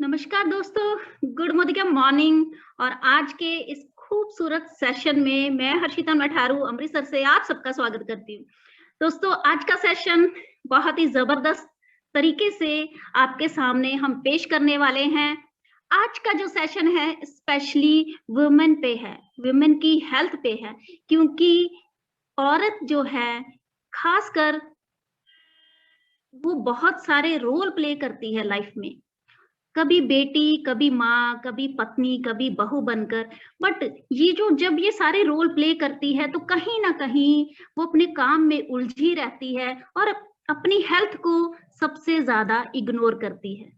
नमस्कार दोस्तों, good morning. और आज के इस खूबसूरत सेशन में मैं हर्षिता मठारू अमृतसर से आप सबका स्वागत करती हूँ। दोस्तों, आज का सेशन बहुत ही जबरदस्त तरीके से आपके सामने हम पेश करने वाले हैं। आज का जो सेशन है स्पेशली वुमेन पे है, वुमेन की हेल्थ पे है, क्योंकि औरत जो है खासकर वो बहुत सारे रोल प्ले करती है लाइफ में। कभी बेटी, कभी माँ, कभी पत्नी, कभी बहू बनकर। बट ये जो जब ये सारे रोल प्ले करती है तो कहीं न कहीं वो अपने काम में उलझी रहती है और अपनी हेल्थ को सबसे ज़्यादा इग्नोर करती है।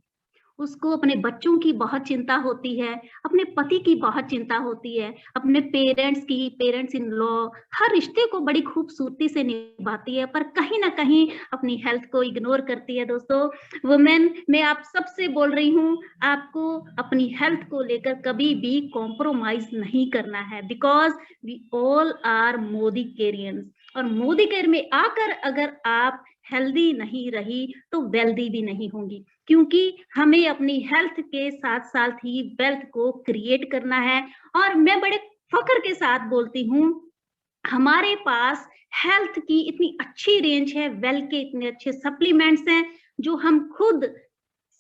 उसको अपने बच्चों की बहुत चिंता होती है, अपने पति की बहुत चिंता होती है, अपने पेरेंट्स की, पेरेंट्स इन लॉ, हर रिश्ते को बड़ी खूबसूरती से निभाती है, पर कहीं न कहीं अपनी हेल्थ को इग्नोर करती है दोस्तों। वुमेन मैं आप सबसे बोल रही हूँ, आपको अपनी हेल्थ को लेकर कभी भी कॉम्प्रोमाइज़ नहीं करना है, because we all are Modi केरियंस। और मोदी केयर में आकर अगर आप हेल्दी नहीं रही, तो वेल्दी भी नहीं होंगी। क्योंकि हमें अपनी हेल्थ के साथ-साथ ही वेल्थ को क्रिएट करना है। और मैं बड़े फ़ख्र के साथ बोलती हूँ, हमारे पास हेल्थ की इतनी अच्छी रेंज है, वेल के इतने अच्छे सप्लीमेंट्स हैं, जो हम खुद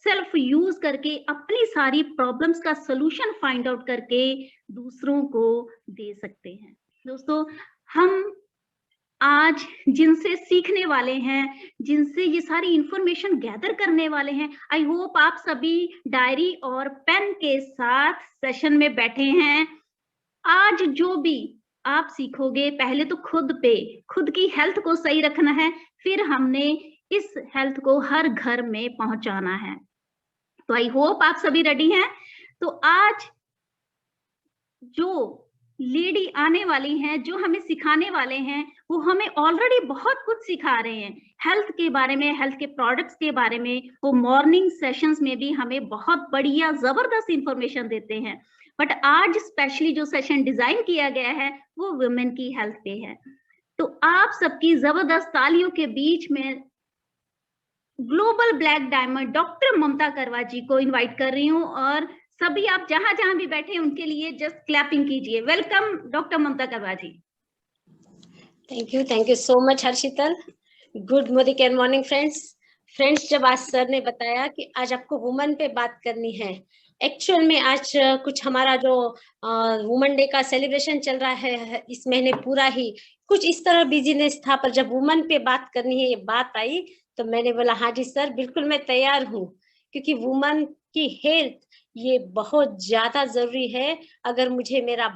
सेल्फ यूज़ करके अपनी सारी प्रॉब्लम्स का सॉल्यूशन फाइंड आउट करके दूसरों को दे सकते हैं। दोस्तों, हम आज जिनसे सीखने वाले हैं, जिनसे ये सारी इन्फॉर्मेशन गैदर करने वाले हैं, आई होप आप सभी डायरी और पेन के साथ सेशन में बैठे हैं। आज जो भी आप सीखोगे, पहले तो खुद की हेल्थ को सही रखना है, फिर हमने इस हेल्थ को हर घर में पहुँचाना है। तो आई होप आप सभी रेडी हैं। तो आज जो लेडी आने वाली हैं, जो हमें सिखाने वाले हैं, वो हमें ऑलरेडी बहुत कुछ सिखा रहे हैं। हेल्थ के बारे में, हेल्थ के प्रोडक्ट्स के बारे में, वो मॉर्निंग सेशंस में भी हमें बहुत बढ़िया ज़बरदस्त इन्फॉर्मेशन देते हैं। बट आज स्पेशली जो सेशन डिज़ाइन किया गया है, वो वुमेन की हेल्थ पे है। तो आप सबकी ज़बरदस्त तालियों के बीच में global black diamond doctor Mamta Karwa जी को इनवाइट कर रही हूँ। और सभी आप जहां-जहां भी बैठे हैं उनके लिए जस्ट क्लैपिंग कीजिए। Welcome doctor Mamta Karwa ji. Thank you so much हर्षितल। गुड मॉर्निंग फ्रेंड्स, जब आज सर ने बताया कि आज आपको वुमेन पे बात करनी है, एक्चुअल में आज कुछ हमारा जो वुमेन डे का सेलिब्रेशन चल रहा है इस महीने पूरा ही कुछ इस तरह बिजीनेस था, पर जब वुमेन पे बात करनी है ये बात आई तो मैंने बोला हाँ जी सर, बिल्कुल मैं तैयार हूँ, क्योंकि वुमेन की हेल्थ ये बहुत ज्यादा जरूरी है। अगर मुझे मेरा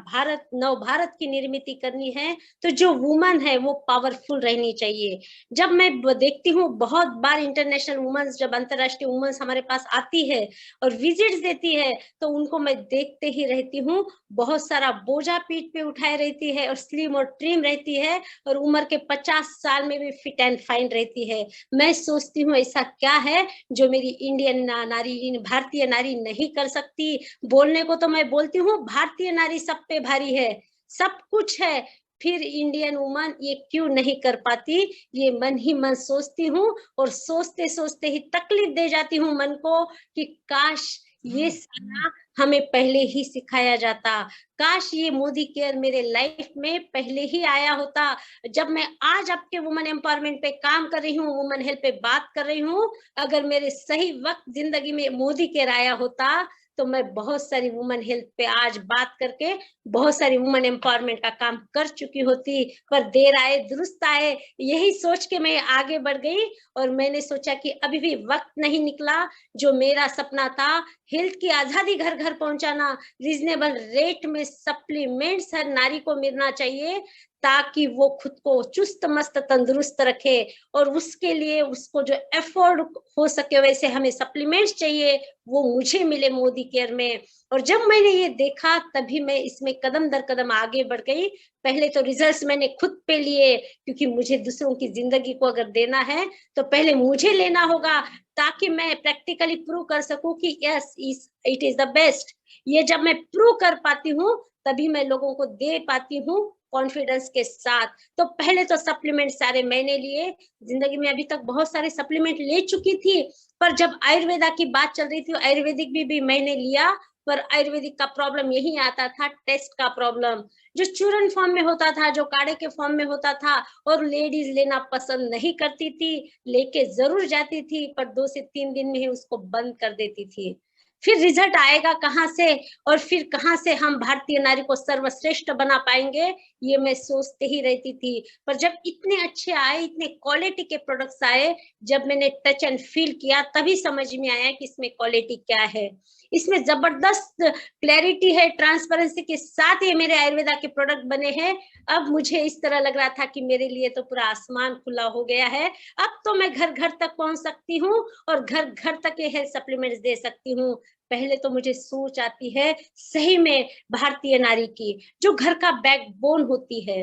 नव भारत की निर्मित करनी है तो जो वुमन है वो पावरफुल रहनी चाहिए। जब मैं देखती हूँ बहुत बार इंटरनेशनल वुमेन्स, जब अंतरराष्ट्रीय वुमेन्स हमारे पास आती है और विजिट्स देती है तो उनको मैं देखते ही रहती हूँ। बहुत सारा बोझा पीठ पे उठाए रहती है और स्लिम और ट्रिम रहती है और उम्र के 50 साल में भी फिट एंड फाइन रहती है। मैं सोचती हूँ ऐसा क्या है जो मेरी इंडियन नारी, भारतीय नारी नहीं कर सकती। बोलने को तो मैं बोलती हूँ भारतीय नारी सब पे भारी है, सब कुछ है, फिर इंडियन वुमन ये क्यों नहीं कर पाती। ये मन ही मन सोचती हूँ और सोचते सोचते ही तकलीफ दे जाती हूँ मन को कि काश ये सारा हमें पहले ही सिखाया जाता, काश ये मोदी केयर मेरे लाइफ में पहले ही आया होता। जब मैं आज आपके वुमेन एम्पावरमेंट पे काम कर रही हूँ, वुमेन हेल्थ पे बात कर रही हूँ, अगर मेरे सही वक्त जिंदगी में मोदी केयर आया होता तो मैं बहुत सारी वुमेन हेल्थ पे आज बात करके बहुत सारी वुमेन एम्पावरमेंट का काम कर चुकी होती। पर देर आए दुरुस्त आए, यही सोच के मैं आगे बढ़ गई और मैंने सोचा कि अभी भी वक्त नहीं निकला। जो मेरा सपना था हेल्थ की आजादी घर घर पहुंचाना, रीजनेबल रेट में सप्लीमेंट्स हर नारी को मिलना चाहिए ताकि वो खुद को चुस्त मस्त तंदुरुस्त रखे, और उसके लिए उसको जो एफोर्ड हो सके वैसे हमें सप्लीमेंट्स चाहिए, वो मुझे मिले मोदी केयर में। और जब मैंने ये देखा तभी मैं इसमें कदम दर कदम आगे बढ़ गई। पहले तो रिजल्ट्स मैंने खुद पे लिए, क्योंकि मुझे दूसरों की जिंदगी को अगर देना है तो पहले मुझे लेना होगा, ताकि मैं प्रैक्टिकली प्रूव कर सकूं कि yes it is the best. ये जब मैं प्रूव कर पाती हूँ तभी मैं लोगों को दे पाती हूँ कॉन्फिडेंस के साथ। तो पहले तो सप्लीमेंट सारे मैंने लिए, जिंदगी में अभी तक बहुत सारे सप्लीमेंट ले चुकी थी, पर जब आयुर्वेदा की बात चल रही थी आयुर्वेदिक भी मैंने लिया। पर आयुर्वेदिक का प्रॉब्लम यही आता था, टेस्ट का प्रॉब्लम, जो चूरन फॉर्म में होता था, जो काढ़े के फॉर्म में होता था, और लेडीज लेना पसंद नहीं करती थी, लेके जरूर जाती थी पर 2 से 3 दिन में ही उसको बंद कर देती थी। फिर रिजल्ट आएगा कहाँ से, और फिर कहाँ से हम भारतीय नारी को सर्वश्रेष्ठ बना पाएंगे, ये मैं सोचते ही रहती थी। पर जब इतने अच्छे आए, इतने क्वालिटी के प्रोडक्ट्स आए, जब मैंने टच एंड फील किया, तभी समझ में आया कि इसमें क्वालिटी क्या है। इसमें जबरदस्त क्लैरिटी है, ट्रांसपेरेंसी के साथ ये मेरे आयुर्वेदा के प्रोडक्ट बने हैं। अब मुझे इस तरह लग रहा था कि मेरे लिए तो पूरा आसमान खुला हो गया है। अब तो मैं घर घर तक पहुंच सकती हूँ और घर घर तक ये हेल्थ सप्लीमेंट्स दे सकती हूँ। पहले तो मुझे सोच आती है सही में भारतीय नारी की, जो घर का बैकबोन होती है।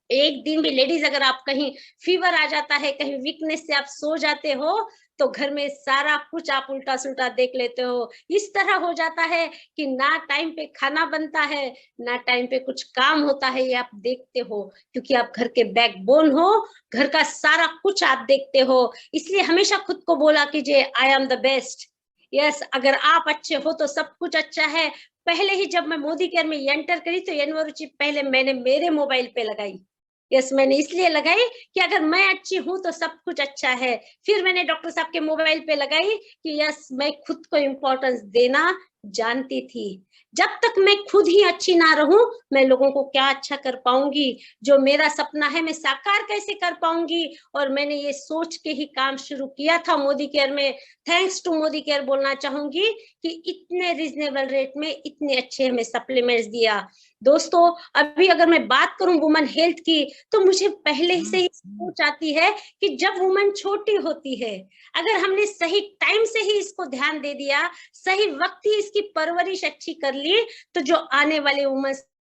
एक दिन भी लेडीज अगर आप कहीं फीवर आ जाता है, कहीं वीकनेस से आप सो जाते हो, तो घर में सारा कुछ आप उल्टा सुल्टा देख लेते हो। इस तरह हो जाता है कि ना टाइम पे खाना बनता है, ना टाइम पे कुछ काम होता है, ये आप देखते हो, क्योंकि आप घर के बैकबोन हो, घर का सारा कुछ आप देखते हो। इसलिए हमेशा खुद को बोला कीजिए, आई एम द बेस्ट। यस, अगर आप अच्छे हो तो सब कुछ अच्छा है। पहले ही जब मैं मोदी केयर में एंटर करी तो एनवरो चिप पहले मैंने मेरे मोबाइल पे लगाई। यस, मैंने इसलिए लगाई कि अगर मैं अच्छी हूं तो सब कुछ अच्छा है। फिर मैंने डॉक्टर साहब के मोबाइल पे लगाई कि यस, मैं खुद को इम्पोर्टेंस देना जानती थी। जब तक मैं खुद ही अच्छी ना रहूं, मैं लोगों को क्या अच्छा कर पाऊंगी, जो मेरा सपना है मैं साकार कैसे कर पाऊंगी। और मैंने ये सोच के ही काम शुरू किया था मोदी केयर में। थैंक्स टू मोदी केयर बोलना चाहूंगी कि इतने रीजनेबल रेट में इतने अच्छे हमें सप्लीमेंट्स दिया। दोस्तों, अभी अगर मैं बात करूं वुमन हेल्थ की, तो मुझे पहले से ही सोच आती है कि जब वुमन छोटी होती है, अगर हमने सही टाइम से ही इसको ध्यान दे दिया, सही वक्त ही इसकी परवरिश अच्छी कर ली, तो जो आने वाले वुमन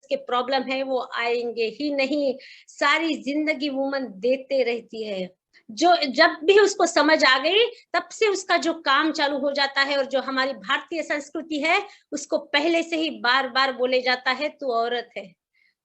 के प्रॉब्लम है वो आएंगे ही नहीं। सारी जिंदगी वुमन देते रहती है। जो जब भी उसको समझ आ गई, तब से उसका जो काम चालू हो जाता है। और जो हमारी भारतीय संस्कृति है, उसको पहले से ही बार बार बोले जाता है, तू औरत है,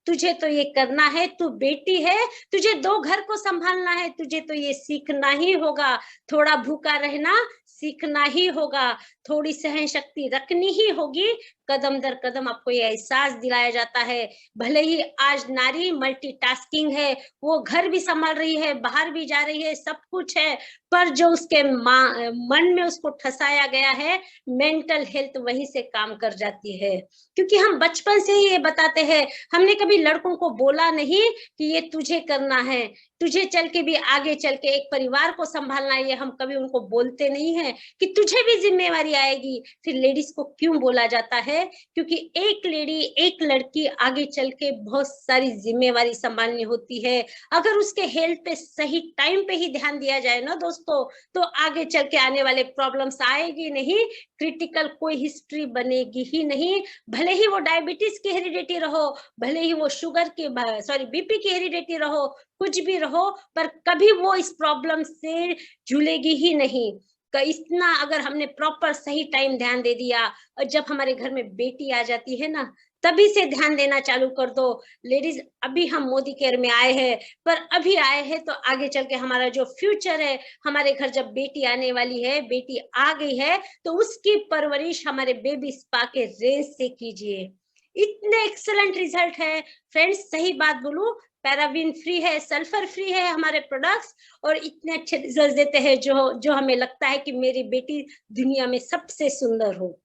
तुझे तो ये करना है, तू बेटी है, तुझे 2 घर को संभालना है, तुझे तो ये सीखना ही होगा। थोड़ा भूखा रहना सीखना ही होगा, थोड़ी सहन शक्ति रखनी ही होगी। कदम दर कदम आपको ये एहसास दिलाया जाता है। भले ही आज नारी मल्टीटास्किंग है, वो घर भी संभाल रही है, बाहर भी जा रही है, सब कुछ है, पर जो उसके मन में उसको ठसाया गया है, मेंटल हेल्थ वहीं से काम कर जाती है। क्योंकि हम बचपन से ही ये बताते हैं, हमने कभी लड़कों को बोला नहीं कि ये तुझे करना है, तुझे चल के भी आगे चल के एक परिवार को संभालना है, ये हम कभी उनको बोलते नहीं है कि तुझे भी जिम्मेवारी आएगी। फिर लेडीज को क्यों बोला जाता है? क्योंकि एक लेडी, एक लड़की आगे चल के बहुत सारी जिम्मेवारी संभालनी होती है। अगर उसके हेल्थ पे सही टाइम पे ही ध्यान दिया जाए ना दोस्तों, तो आगे चल के आने वाले प्रॉब्लम्स आएगी नहीं, क्रिटिकल कोई हिस्ट्री बनेगी ही नहीं। भले ही वो डायबिटीज की हेरिडिटी रहो, भले ही वो शुगर की बीपी की हेरिडिटी रहो, कुछ भी रहो, पर कभी वो इस प्रॉब्लम से झूलेगी ही नहीं। इतना अगर हमने प्रॉपर सही टाइम ध्यान दे दिया, और जब हमारे घर में बेटी आ जाती है ना, तभी से ध्यान देना चालू कर दो। लेडीज, अभी हम मोदी केयर में आए हैं, पर अभी आए हैं तो आगे चल के हमारा जो फ्यूचर है, हमारे घर जब बेटी आने वाली है, बेटी आ गई है, तो उसकी परवरिश हमारे बेबी स्पा के रेंज से कीजिए। इतने एक्सीलेंट रिजल्ट है फ्रेंड्स, सही बात बोलूं, पैराबीन फ्री है, सल्फर फ्री है हमारे प्रोडक्ट्स, और इतने अच्छे रिजल्ट देते हैं जो हमें लगता है कि मेरी बेटी दुनिया में सबसे सुंदर हो।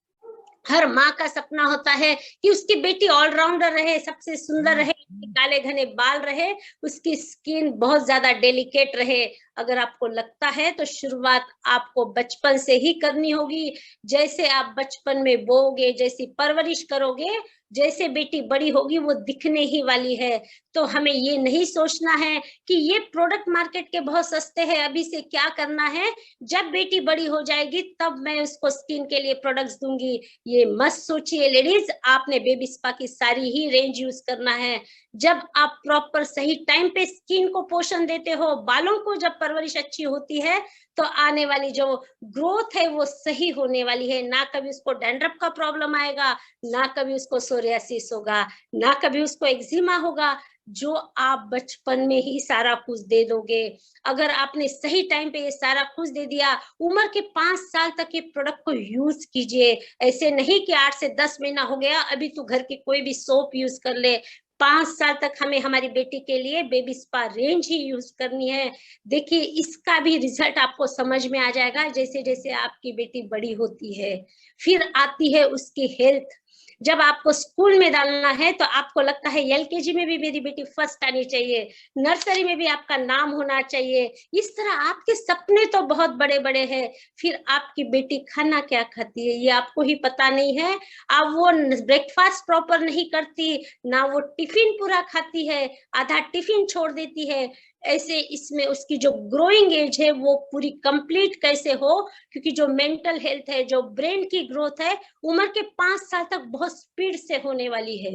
हर माँ का सपना होता है कि उसकी बेटी ऑलराउंडर रहे, सबसे सुंदर रहे, काले घने बाल रहे, उसकी स्किन बहुत ज्यादा डेलिकेट रहे। अगर आपको लगता है तो शुरुआत आपको बचपन से ही करनी होगी। जैसे आप बचपन में बोओगे, जैसी परवरिश करोगे, जैसे बेटी बड़ी होगी वो दिखने ही वाली है। तो हमें ये नहीं सोचना है कि ये प्रोडक्ट मार्केट के बहुत सस्ते हैं, अभी से क्या करना है, जब बेटी बड़ी हो जाएगी तब मैं उसको स्किन के लिए प्रोडक्ट्स दूंगी। ये मत सोचिए लेडीज, आपने बेबी स्पा की सारी ही रेंज यूज करना है। जब आप प्रॉपर सही टाइम पे स्किन को पोषण देते हो, बालों को जब परवरिश अच्छी होती है तो आने वाली जो ग्रोथ है वो सही होने वाली है। ना कभी उसको डैंड्रफ का प्रॉब्लम आएगा, ना कभी उसको सोरियासिस होगा, ना कभी उसको एक्जिमा होगा, जो आप बचपन में ही सारा कुछ दे दोगे। अगर आपने सही टाइम पे ये सारा कुछ दे दिया, उम्र के 5 साल तक ये प्रोडक्ट को यूज कीजिए। ऐसे नहीं कि 8 से 10 महीना हो गया अभी तो घर की कोई भी सोप यूज कर ले। 5 साल तक हमें हमारी बेटी के लिए बेबी स्पा रेंज ही यूज करनी है। देखिए इसका भी रिजल्ट आपको समझ में आ जाएगा जैसे जैसे आपकी बेटी बड़ी होती है। फिर आती है उसकी हेल्थ। जब आपको स्कूल में डालना है तो आपको लगता है एलकेजी में भी मेरी बेटी फर्स्ट आनी चाहिए, नर्सरी में भी आपका नाम होना चाहिए। इस तरह आपके सपने तो बहुत बड़े बड़े हैं, फिर आपकी बेटी खाना क्या खाती है ये आपको ही पता नहीं है। अब वो ब्रेकफास्ट प्रॉपर नहीं करती, ना वो टिफिन पूरा खाती है, आधा टिफिन छोड़ देती है। ऐसे इसमें उसकी जो ग्रोइंग एज है वो पूरी कंप्लीट कैसे हो, क्योंकि जो मेंटल हेल्थ है, जो ब्रेन की ग्रोथ है, उम्र के 5 साल तक बहुत स्पीड से होने वाली है।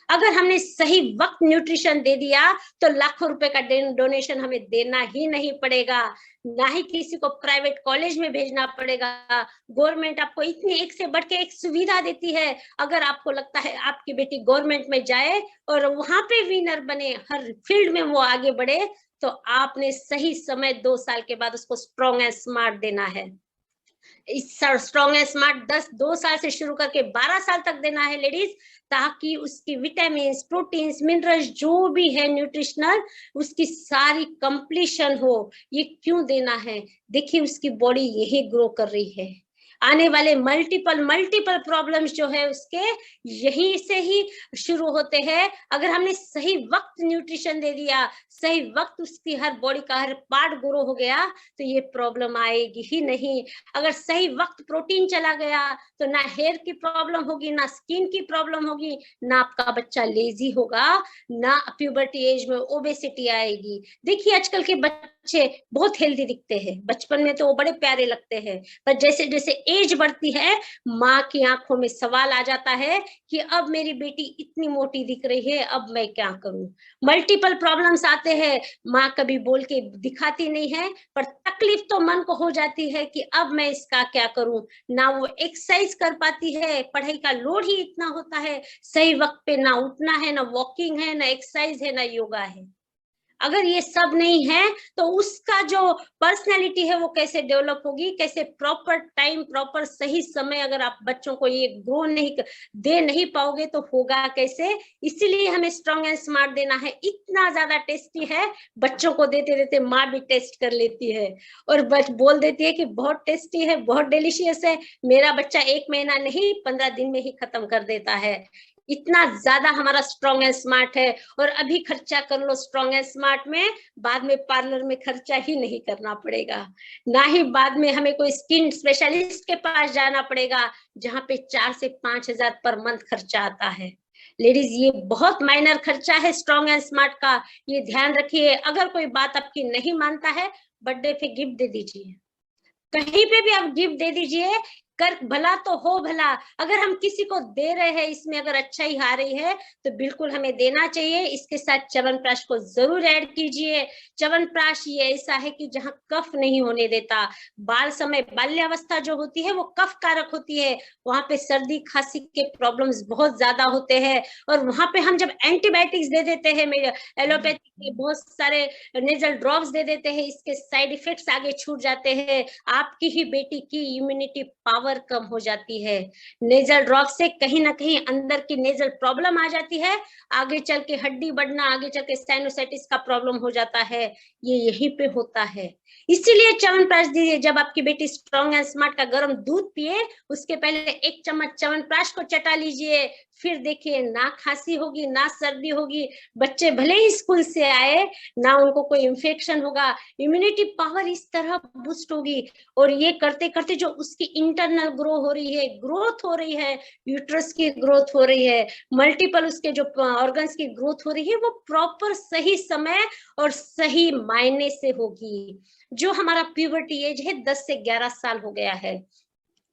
अगर हमने सही वक्त न्यूट्रिशन दे दिया तो लाखों रुपए का डोनेशन हमें देना ही नहीं पड़ेगा, ना ही किसी को प्राइवेट कॉलेज में भेजना पड़ेगा। गवर्नमेंट आपको इतनी एक से बढ़ के एक सुविधा देती है। अगर आपको लगता है आपकी बेटी गवर्नमेंट में जाए और वहां पे विनर बने, हर फील्ड में वो आगे बढ़े, तो आपने सही समय 2 साल के बाद उसको स्ट्रॉन्ग एंड स्मार्ट देना है। स्ट्रॉन्ग एंड स्मार्ट 2 साल से शुरू करके 12 साल तक देना है लेडीज, ताकि उसकी विटामिन, प्रोटीन्स, मिनरल्स जो भी है न्यूट्रिशनल, उसकी सारी कंप्लीशन हो। ये क्यों देना है? देखिए उसकी बॉडी यही ग्रो कर रही है। आने वाले मल्टीपल प्रॉब्लम्स जो है उसके यहीं से ही शुरू होते हैं। अगर हमने सही वक्त न्यूट्रिशन दे दिया, सही वक्त उसकी हर बॉडी का हर पार्ट ग्रो हो गया, तो ये प्रॉब्लम आएगी ही नहीं। अगर सही वक्त प्रोटीन चला गया तो ना हेयर की प्रॉब्लम होगी, ना स्किन की प्रॉब्लम होगी, ना आपका बच्चा लेजी होगा, ना प्यूबर्टी एज में ओबेसिटी आएगी। देखिए आजकल के बच्चे बहुत हेल्दी दिखते हैं, बचपन में तो वो बड़े प्यारे लगते हैं, पर जैसे जैसे एज बढ़ती है माँ की आंखों में सवाल आ जाता है कि अब मेरी बेटी इतनी मोटी दिख रही है, अब मैं क्या करूं। मल्टीपल प्रॉब्लम्स आते हैं, माँ कभी बोल के दिखाती नहीं है, पर तकलीफ तो मन को हो जाती है कि अब मैं इसका क्या करूं। ना वो एक्सरसाइज कर पाती है, पढ़ाई का लोड ही इतना होता है, सही वक्त पे ना उठना है, ना वॉकिंग है, ना एक्सरसाइज है, ना योगा है। अगर ये सब नहीं है तो उसका जो पर्सनैलिटी है वो कैसे डेवलप होगी, कैसे प्रॉपर टाइम, प्रॉपर सही समय अगर आप बच्चों को ये ग्रो नहीं दे नहीं पाओगे तो होगा कैसे। इसीलिए हमें स्ट्रॉन्ग एंड स्मार्ट देना है। इतना ज्यादा टेस्टी है, बच्चों को देते देते माँ भी टेस्ट कर लेती है और बोल देती है कि बहुत टेस्टी है, बहुत डिलीशियस है। मेरा बच्चा 1 महीना नहीं 15 दिन में ही खत्म कर देता है। इतना ज्यादा हमारा स्ट्रॉन्ग एंड स्मार्ट है। और अभी खर्चा कर लो स्ट्रॉन्ग एंड स्मार्ट में, बाद में पार्लर में खर्चा ही नहीं करना पड़ेगा, ना ही बाद में हमें कोई स्किन स्पेशलिस्ट के पास जाना पड़ेगा जहां पे 4 से 5 हजार पर मंथ खर्चा आता है। लेडीज ये बहुत माइनर खर्चा है स्ट्रॉन्ग एंड स्मार्ट का, ये ध्यान रखिए। अगर कोई बात आपकी नहीं मानता है, बर्थडे पे गिफ्ट दे दीजिए, कहीं पे भी आप गिफ्ट दे दीजिए, कर भला तो हो भला। अगर हम किसी को दे रहे हैं, इसमें अगर अच्छाई आ रही है तो बिल्कुल हमें देना चाहिए। इसके साथ च्यवनप्राश को जरूर ऐड कीजिए। च्यवनप्राश ये ऐसा है कि जहाँ कफ नहीं होने देता। बाल्यावस्था जो होती है वो कफ कारक होती है, वहां पे सर्दी खांसी के प्रॉब्लम्स बहुत ज्यादा होते हैं। और वहां पे हम जब एंटीबायोटिक्स दे देते हैं, मेरे एलोपैथी के बहुत सारे नेजल ड्रॉप्स दे देते हैं, इसके साइड इफेक्ट्स आगे छूट जाते हैं, आपकी ही बेटी की इम्यूनिटी पावर कम हो जाती है। नेजल ड्रॉप से कहीं ना कहीं अंदर की नेजल प्रॉब्लम आ जाती है, आगे चल के हड्डी बढ़ना, आगे चल के साइनोसाइटिस का प्रॉब्लम हो जाता है, ये यहीं पे होता है। इसीलिए च्यवनप्राश दीजिए। जब आपकी बेटी स्ट्रॉन्ग एंड स्मार्ट का गर्म दूध पिए, उसके पहले 1 चम्मच च्यवनप्राश को चटा लीजिए, फिर देखिए ना खांसी होगी, ना सर्दी होगी, बच्चे भले ही स्कूल से आए, ना उनको कोई इंफेक्शन होगा, इम्यूनिटी पावर इस तरह बूस्ट होगी। और ये करते करते जो उसकी इंटरनल ग्रो हो रही है, ग्रोथ हो रही है, यूट्रस की ग्रोथ हो रही है, मल्टीपल उसके जो ऑर्गन्स की ग्रोथ हो रही है, वो प्रॉपर सही समय और सही मायने से होगी। जो हमारा प्यूबर्टी एज है 10 से 11 साल हो गया है,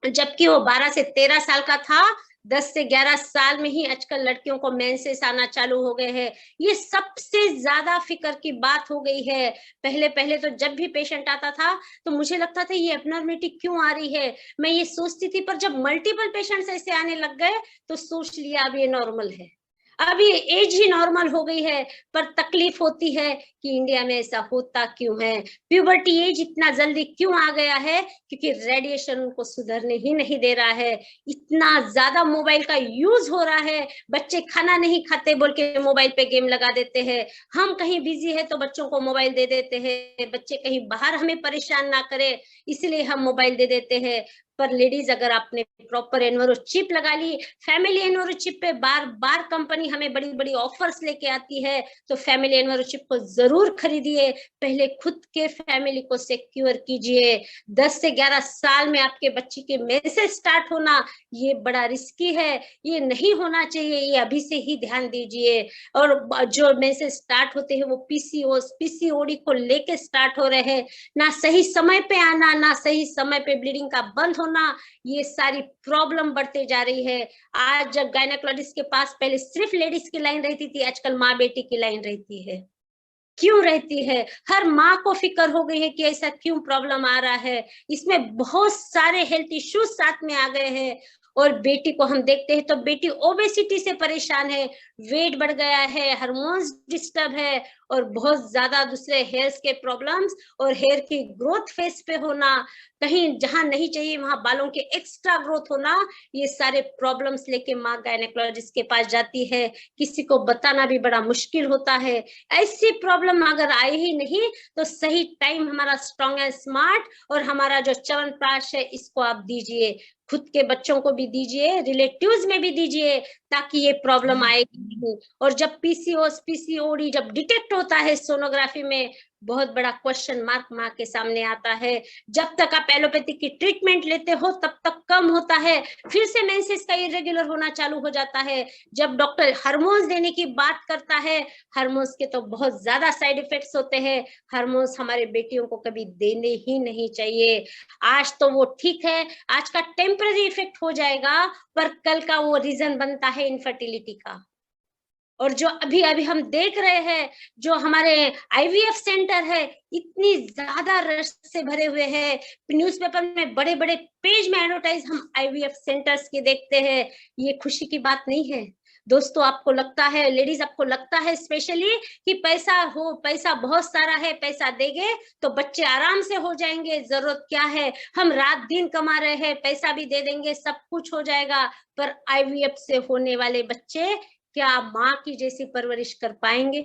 जबकि वो 12 से 13 साल का था 10 से 11 साल में ही आजकल लड़कियों को मेंसेस आना चालू हो गए हैं। ये सबसे ज्यादा फिक्र की बात हो गई है। पहले पहले तो जब भी पेशेंट आता था तो मुझे लगता था ये एब्नॉर्मलिटी क्यों आ रही है, मैं ये सोचती थी, पर जब मल्टीपल पेशेंट्स ऐसे आने लग गए तो सोच लिया अब ये नॉर्मल है, अब ये एज ही नॉर्मल हो गई है। पर तकलीफ होती है कि इंडिया में ऐसा होता क्यों है, प्यूबर्टी एज इतना जल्दी क्यों आ गया है, क्योंकि रेडिएशन उनको सुधरने ही नहीं दे रहा है। इतना ज्यादा मोबाइल का यूज हो रहा है, बच्चे खाना नहीं खाते बोल के मोबाइल पे गेम लगा देते हैं, हम कहीं बिजी है तो बच्चों को मोबाइल दे देते हैं, बच्चे कहीं बाहर हमें परेशान ना करे इसलिए हम मोबाइल दे देते हैं। पर लेडीज, अगर आपने प्रॉपर एनवरो चिप लगा ली, फैमिली एनवरो चिप पे बार बार कंपनी हमें बड़ी बड़ी ऑफर्स लेके आती है, तो फैमिली एनवरो चिप को जरूर खरीदिए। पहले खुद के फैमिली को सिक्योर कीजिए। 10 से 11 साल में आपके बच्चे के मेंसेस स्टार्ट होना ये बड़ा रिस्की है, ये नहीं होना चाहिए, ये अभी से ही ध्यान दीजिए। और जो मेंसेस स्टार्ट होते हैं वो पीसीओडी को लेके स्टार्ट हो रहे हैं, ना सही समय पे आना, ना सही समय पे ब्लीडिंग का बंद होना, ये सारी प्रॉब्लम बढ़ते जा रही है। आज जब गायनेकोलॉजिस्ट के पास पहले सिर्फ लेडीज की लाइन रहती थी, आजकल माँ बेटी की लाइन रहती है। क्यों रहती है? हर माँ को फिक्र हो गई है कि ऐसा क्यों प्रॉब्लम आ रहा है। इसमें बहुत सारे हेल्थ इश्यूज साथ में आ गए हैं। और बेटी को हम देखते हैं तो बेटी ओबेसिटी से परेशान है, वेट बढ़ गया है, हार्मोन्स डिस्टर्ब है, और बहुत ज्यादा दूसरे हेयर्स के प्रॉब्लम्स और हेयर की ग्रोथ फेस पे होना, कहीं जहां नहीं चाहिए वहां बालों के एक्स्ट्रा ग्रोथ होना, ये सारे प्रॉब्लम्स लेके माँ गायनेकोलॉजिस्ट के पास जाती है। किसी को बताना भी बड़ा मुश्किल होता है। ऐसी प्रॉब्लम अगर आए ही नहीं तो सही टाइम हमारा स्ट्रॉन्ग एंड स्मार्ट और हमारा जो च्यवनप्राश है इसको आप दीजिए, खुद के बच्चों को भी दीजिए, रिलेटिव्स में भी दीजिए, ताकि ये प्रॉब्लम आएगी नहीं। और जब पीसीओएस पीसीओडी जब डिटेक्ट होता है सोनोग्राफी में, बहुत बड़ा क्वेश्चन मार्क माँ के सामने आता है। जब तक आप एलोपैथी की ट्रीटमेंट लेते हो तब तक कम होता है, फिर से मेंसेस का इरेगुलर होना चालू हो जाता है। जब डॉक्टर हार्मोन्स देने की बात करता है, हार्मोन्स के तो बहुत ज्यादा साइड इफेक्ट्स होते हैं। हार्मोन्स हमारे बेटियों को कभी देने ही नहीं चाहिए। आज तो वो ठीक है, आज का टेम्पररी इफेक्ट हो जाएगा, पर कल का वो रीजन बनता है इनफर्टिलिटी का। और जो अभी अभी हम देख रहे हैं, जो हमारे आईवीएफ सेंटर है, इतनी ज्यादा रश से भरे हुए हैं, न्यूज़पेपर में बड़े बड़े पेज में एडवर्टाइज हम आईवीएफ सेंटर्स के देखते हैं। ये खुशी की बात नहीं है दोस्तों। आपको लगता है, लेडीज आपको लगता है स्पेशली कि पैसा हो, पैसा बहुत सारा है, पैसा देंगे तो बच्चे आराम से हो जाएंगे, जरूरत क्या है, हम रात दिन कमा रहे हैं, पैसा भी दे देंगे, सब कुछ हो जाएगा। पर आईवीएफ से होने वाले बच्चे क्या माँ की जैसी परवरिश कर पाएंगे?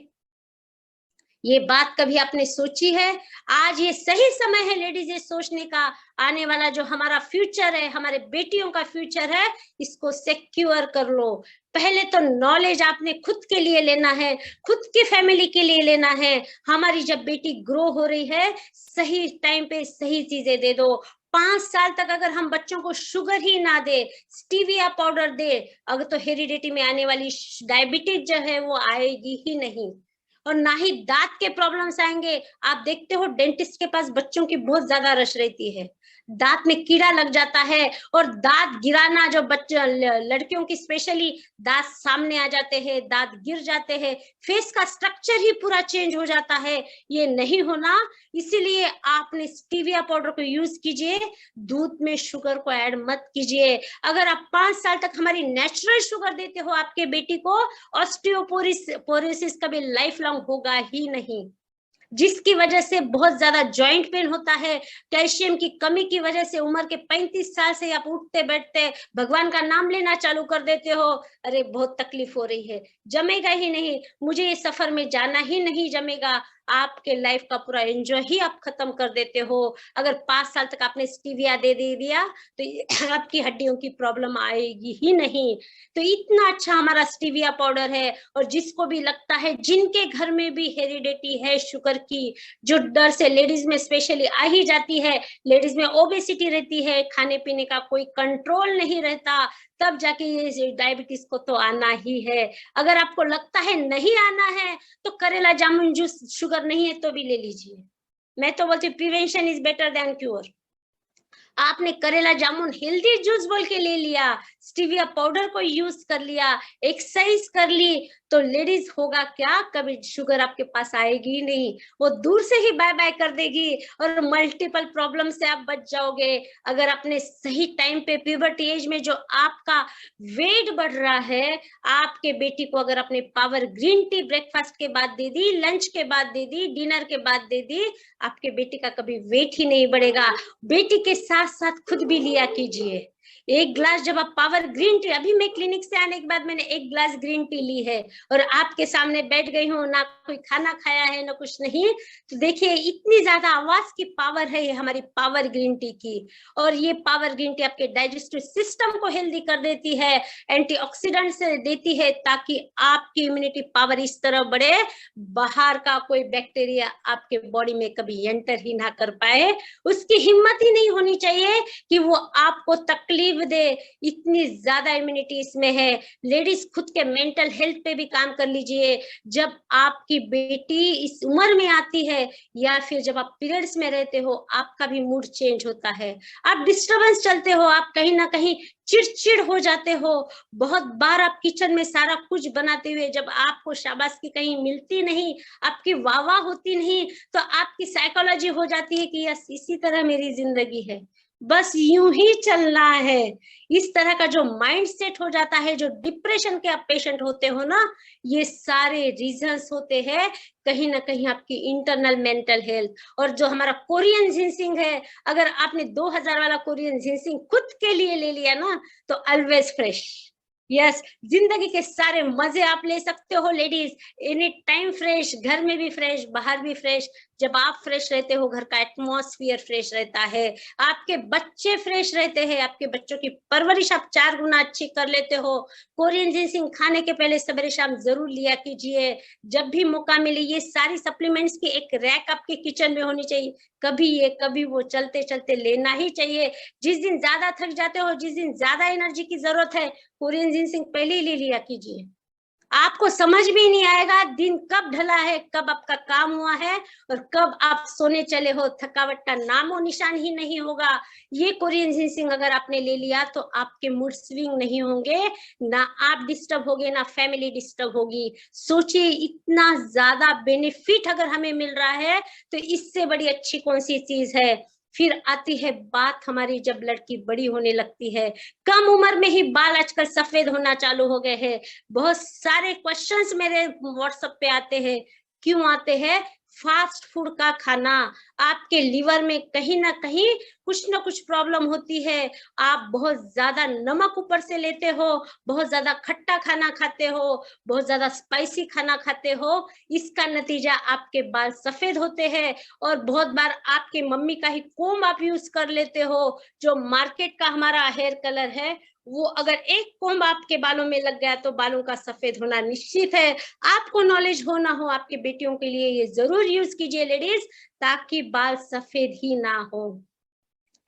ये बात कभी आपने सोची है? आज ये सही समय है लेडीज ये सोचने का, आने वाला जो हमारा फ्यूचर है, हमारे बेटियों का फ्यूचर है, इसको सिक्योर कर लो। पहले तो नॉलेज आपने खुद के लिए लेना है, खुद की फैमिली के लिए लेना है। हमारी जब बेटी ग्रो हो रही है, सही टाइम पे सही चीजें दे दो। 5 साल तक अगर हम बच्चों को शुगर ही ना दे, स्टीविया पाउडर दे, अगर तो हेरिडिटी में आने वाली डायबिटीज जो है वो आएगी ही नहीं, और ना ही दांत के प्रॉब्लम्स आएंगे। आप देखते हो डेंटिस्ट के पास बच्चों की बहुत ज्यादा रश रहती है, दांत में कीड़ा लग जाता है, और दांत गिराना, जो बच्चे लड़कियों की स्पेशली दांत सामने आ जाते हैं, दांत गिर जाते हैं, फेस का स्ट्रक्चर ही पूरा चेंज हो जाता है। ये नहीं होना, इसीलिए आपने स्टीविया पाउडर को यूज कीजिए, दूध में शुगर को ऐड मत कीजिए। अगर आप 5 साल तक हमारी नेचुरल शुगर देते हो आपके बेटी को, ऑस्टियोपोरोसिस कभी लाइफ लॉन्ग होगा ही नहीं, जिसकी वजह से बहुत ज्यादा जॉइंट पेन होता है। कैल्शियम की कमी की वजह से उम्र के 35 साल से आप उठते बैठते भगवान का नाम लेना चालू कर देते हो, अरे बहुत तकलीफ हो रही है, जमेगा ही नहीं, मुझे ये सफर में जाना ही नहीं जमेगा, आपके लाइफ का पूरा एंजॉय ही आप खत्म कर देते हो। अगर 5 साल तक आपने स्टीविया दे दिया तो आपकी हड्डियों की प्रॉब्लम आएगी ही नहीं। तो इतना अच्छा हमारा स्टीविया पाउडर है। और जिसको भी लगता है, जिनके घर में भी हेरिडिटी है शुगर की, जो डर से लेडीज में स्पेशली आ ही जाती है, लेडीज में ओबेसिटी रहती है, खाने पीने का कोई कंट्रोल नहीं रहता, तब जाके ये डायबिटीज को तो आना ही है। अगर आपको लगता है नहीं आना है तो करेला जामुन जूस शुगर नहीं है तो भी ले लीजिए। मैं तो बोलती prevention is better than cure. आपने करेला जामुन हेल्दी जूस बोल के ले लिया, स्टीविया पाउडर को यूज कर लिया, एक्सरसाइज कर ली, तो लेडीज होगा क्या, कभी शुगर आपके पास आएगी ही नहीं, वो दूर से ही बाय बाय कर देगी और मल्टीपल प्रॉब्लम से आप बच जाओगे। अगर आपने सही टाइम पे प्यूबर्टी एज में जो आपका वेट बढ़ रहा है, आपके बेटी को अगर आपने पावर ग्रीन टी ब्रेकफास्ट के बाद दे दी, लंच के बाद दे दी, डिनर के बाद दे दी, आपके बेटी का कभी वेट ही नहीं बढ़ेगा। बेटी के साथ साथ खुद भी लिया कीजिए। एक ग्लास जब आप पावर ग्रीन टी, अभी मैं क्लिनिक से आने के बाद मैंने एक ग्लास ग्रीन टी ली है और आपके सामने बैठ गई हूँ, ना कोई खाना खाया है ना कुछ नहीं, तो देखिए इतनी ज्यादा आवाज की पावर है ये हमारी पावर ग्रीन टी की। और ये पावर ग्रीन टी आपके डाइजेस्टिव सिस्टम को हेल्दी कर देती है, एंटीऑक्सीडेंट से देती है, ताकि आपकी इम्यूनिटी पावर इस तरह बढ़े, बाहर का कोई बैक्टीरिया आपके बॉडी में कभी एंटर ही ना कर पाए। उसकी हिम्मत ही नहीं होनी चाहिए कि वो आपको तकलीफ दे, इतनी ज्यादा इम्यूनिटी इसमें है। लेडीज खुद के मेंटल हेल्थ पे भी काम कर लीजिए। जब आपकी बेटी इस उम्र में आती है या फिर जब आप पीरियड्स में रहते हो, आपका भी मूड चेंज होता है, आप डिस्टरबेंस चलते हो, आप कहीं ना कहीं चिड़चिड़ हो जाते हो। बहुत बार आप किचन में सारा कुछ बनाते हुए जब आपको शाबाश की कहीं मिलती नहीं, आपकी वाह वाह होती नहीं, तो आपकी साइकोलॉजी हो जाती है कि यस इसी तरह मेरी जिंदगी है, बस यूं ही चलना है। इस तरह का जो माइंड सेट हो जाता है, जो डिप्रेशन के आप पेशेंट होते हो ना, ये सारे रीजंस होते हैं कहीं ना कहीं आपकी इंटरनल मेंटल हेल्थ। और जो हमारा कोरियन जिनसिंग है, अगर आपने 2000 वाला कोरियन जिनसिंग खुद के लिए ले लिया ना, तो ऑलवेज फ्रेश। यस, जिंदगी के सारे मजे आप ले सकते हो लेडीज, एनी टाइम फ्रेश, घर में भी फ्रेश, बाहर भी फ्रेश। जब आप फ्रेश रहते हो, घर का एटमॉस्फेयर फ्रेश रहता है, आपके बच्चे फ्रेश रहते हैं, आपके बच्चों की परवरिश आप 4 गुना अच्छी कर लेते हो। कोरियन जिनसिंग खाने के पहले सवेरे शाम जरूर लिया कीजिए, जब भी मौका मिले। ये सारी सप्लीमेंट्स की एक रैक आपके किचन में होनी चाहिए, कभी ये कभी वो चलते चलते लेना ही चाहिए। जिस दिन ज्यादा थक जाते हो, जिस दिन ज्यादा एनर्जी की जरूरत है, कोरियन जिनसिंग पहले ही ले लिया कीजिए। आपको समझ भी नहीं आएगा दिन कब ढला है, कब आपका काम हुआ है और कब आप सोने चले हो, थकावट का नामो निशान ही नहीं होगा। ये कोरियन जिनसिंग अगर आपने ले लिया तो आपके मूड स्विंग नहीं होंगे, ना आप डिस्टर्ब होगे, ना फैमिली डिस्टर्ब होगी। सोचिए, इतना ज्यादा बेनिफिट अगर हमें मिल रहा है तो इससे बड़ी अच्छी कौन सी चीज है। फिर आती है बात हमारी, जब लड़की बड़ी होने लगती है, कम उम्र में ही बाल आजकल सफेद होना चालू हो गए हैं। बहुत सारे क्वेश्चंस मेरे व्हाट्सएप पे आते हैं। क्यों आते हैं? फास्ट फूड का खाना, आपके लिवर में कहीं ना कहीं कुछ ना कुछ प्रॉब्लम होती है। आप बहुत ज्यादा नमक ऊपर से लेते हो, बहुत ज्यादा खट्टा खाना खाते हो, बहुत ज्यादा स्पाइसी खाना खाते हो, इसका नतीजा आपके बाल सफेद होते हैं। और बहुत बार आपके मम्मी का ही कोम आप यूज कर लेते हो, जो मार्केट का हमारा हेयर कलर है, वो अगर एक कोम्ब आपके बालों में लग गया तो बालों का सफेद होना निश्चित है। आपको नॉलेज हो ना हो, आपके बेटियों के लिए ये जरूर यूज कीजिए लेडीज, ताकि बाल सफेद ही ना हो।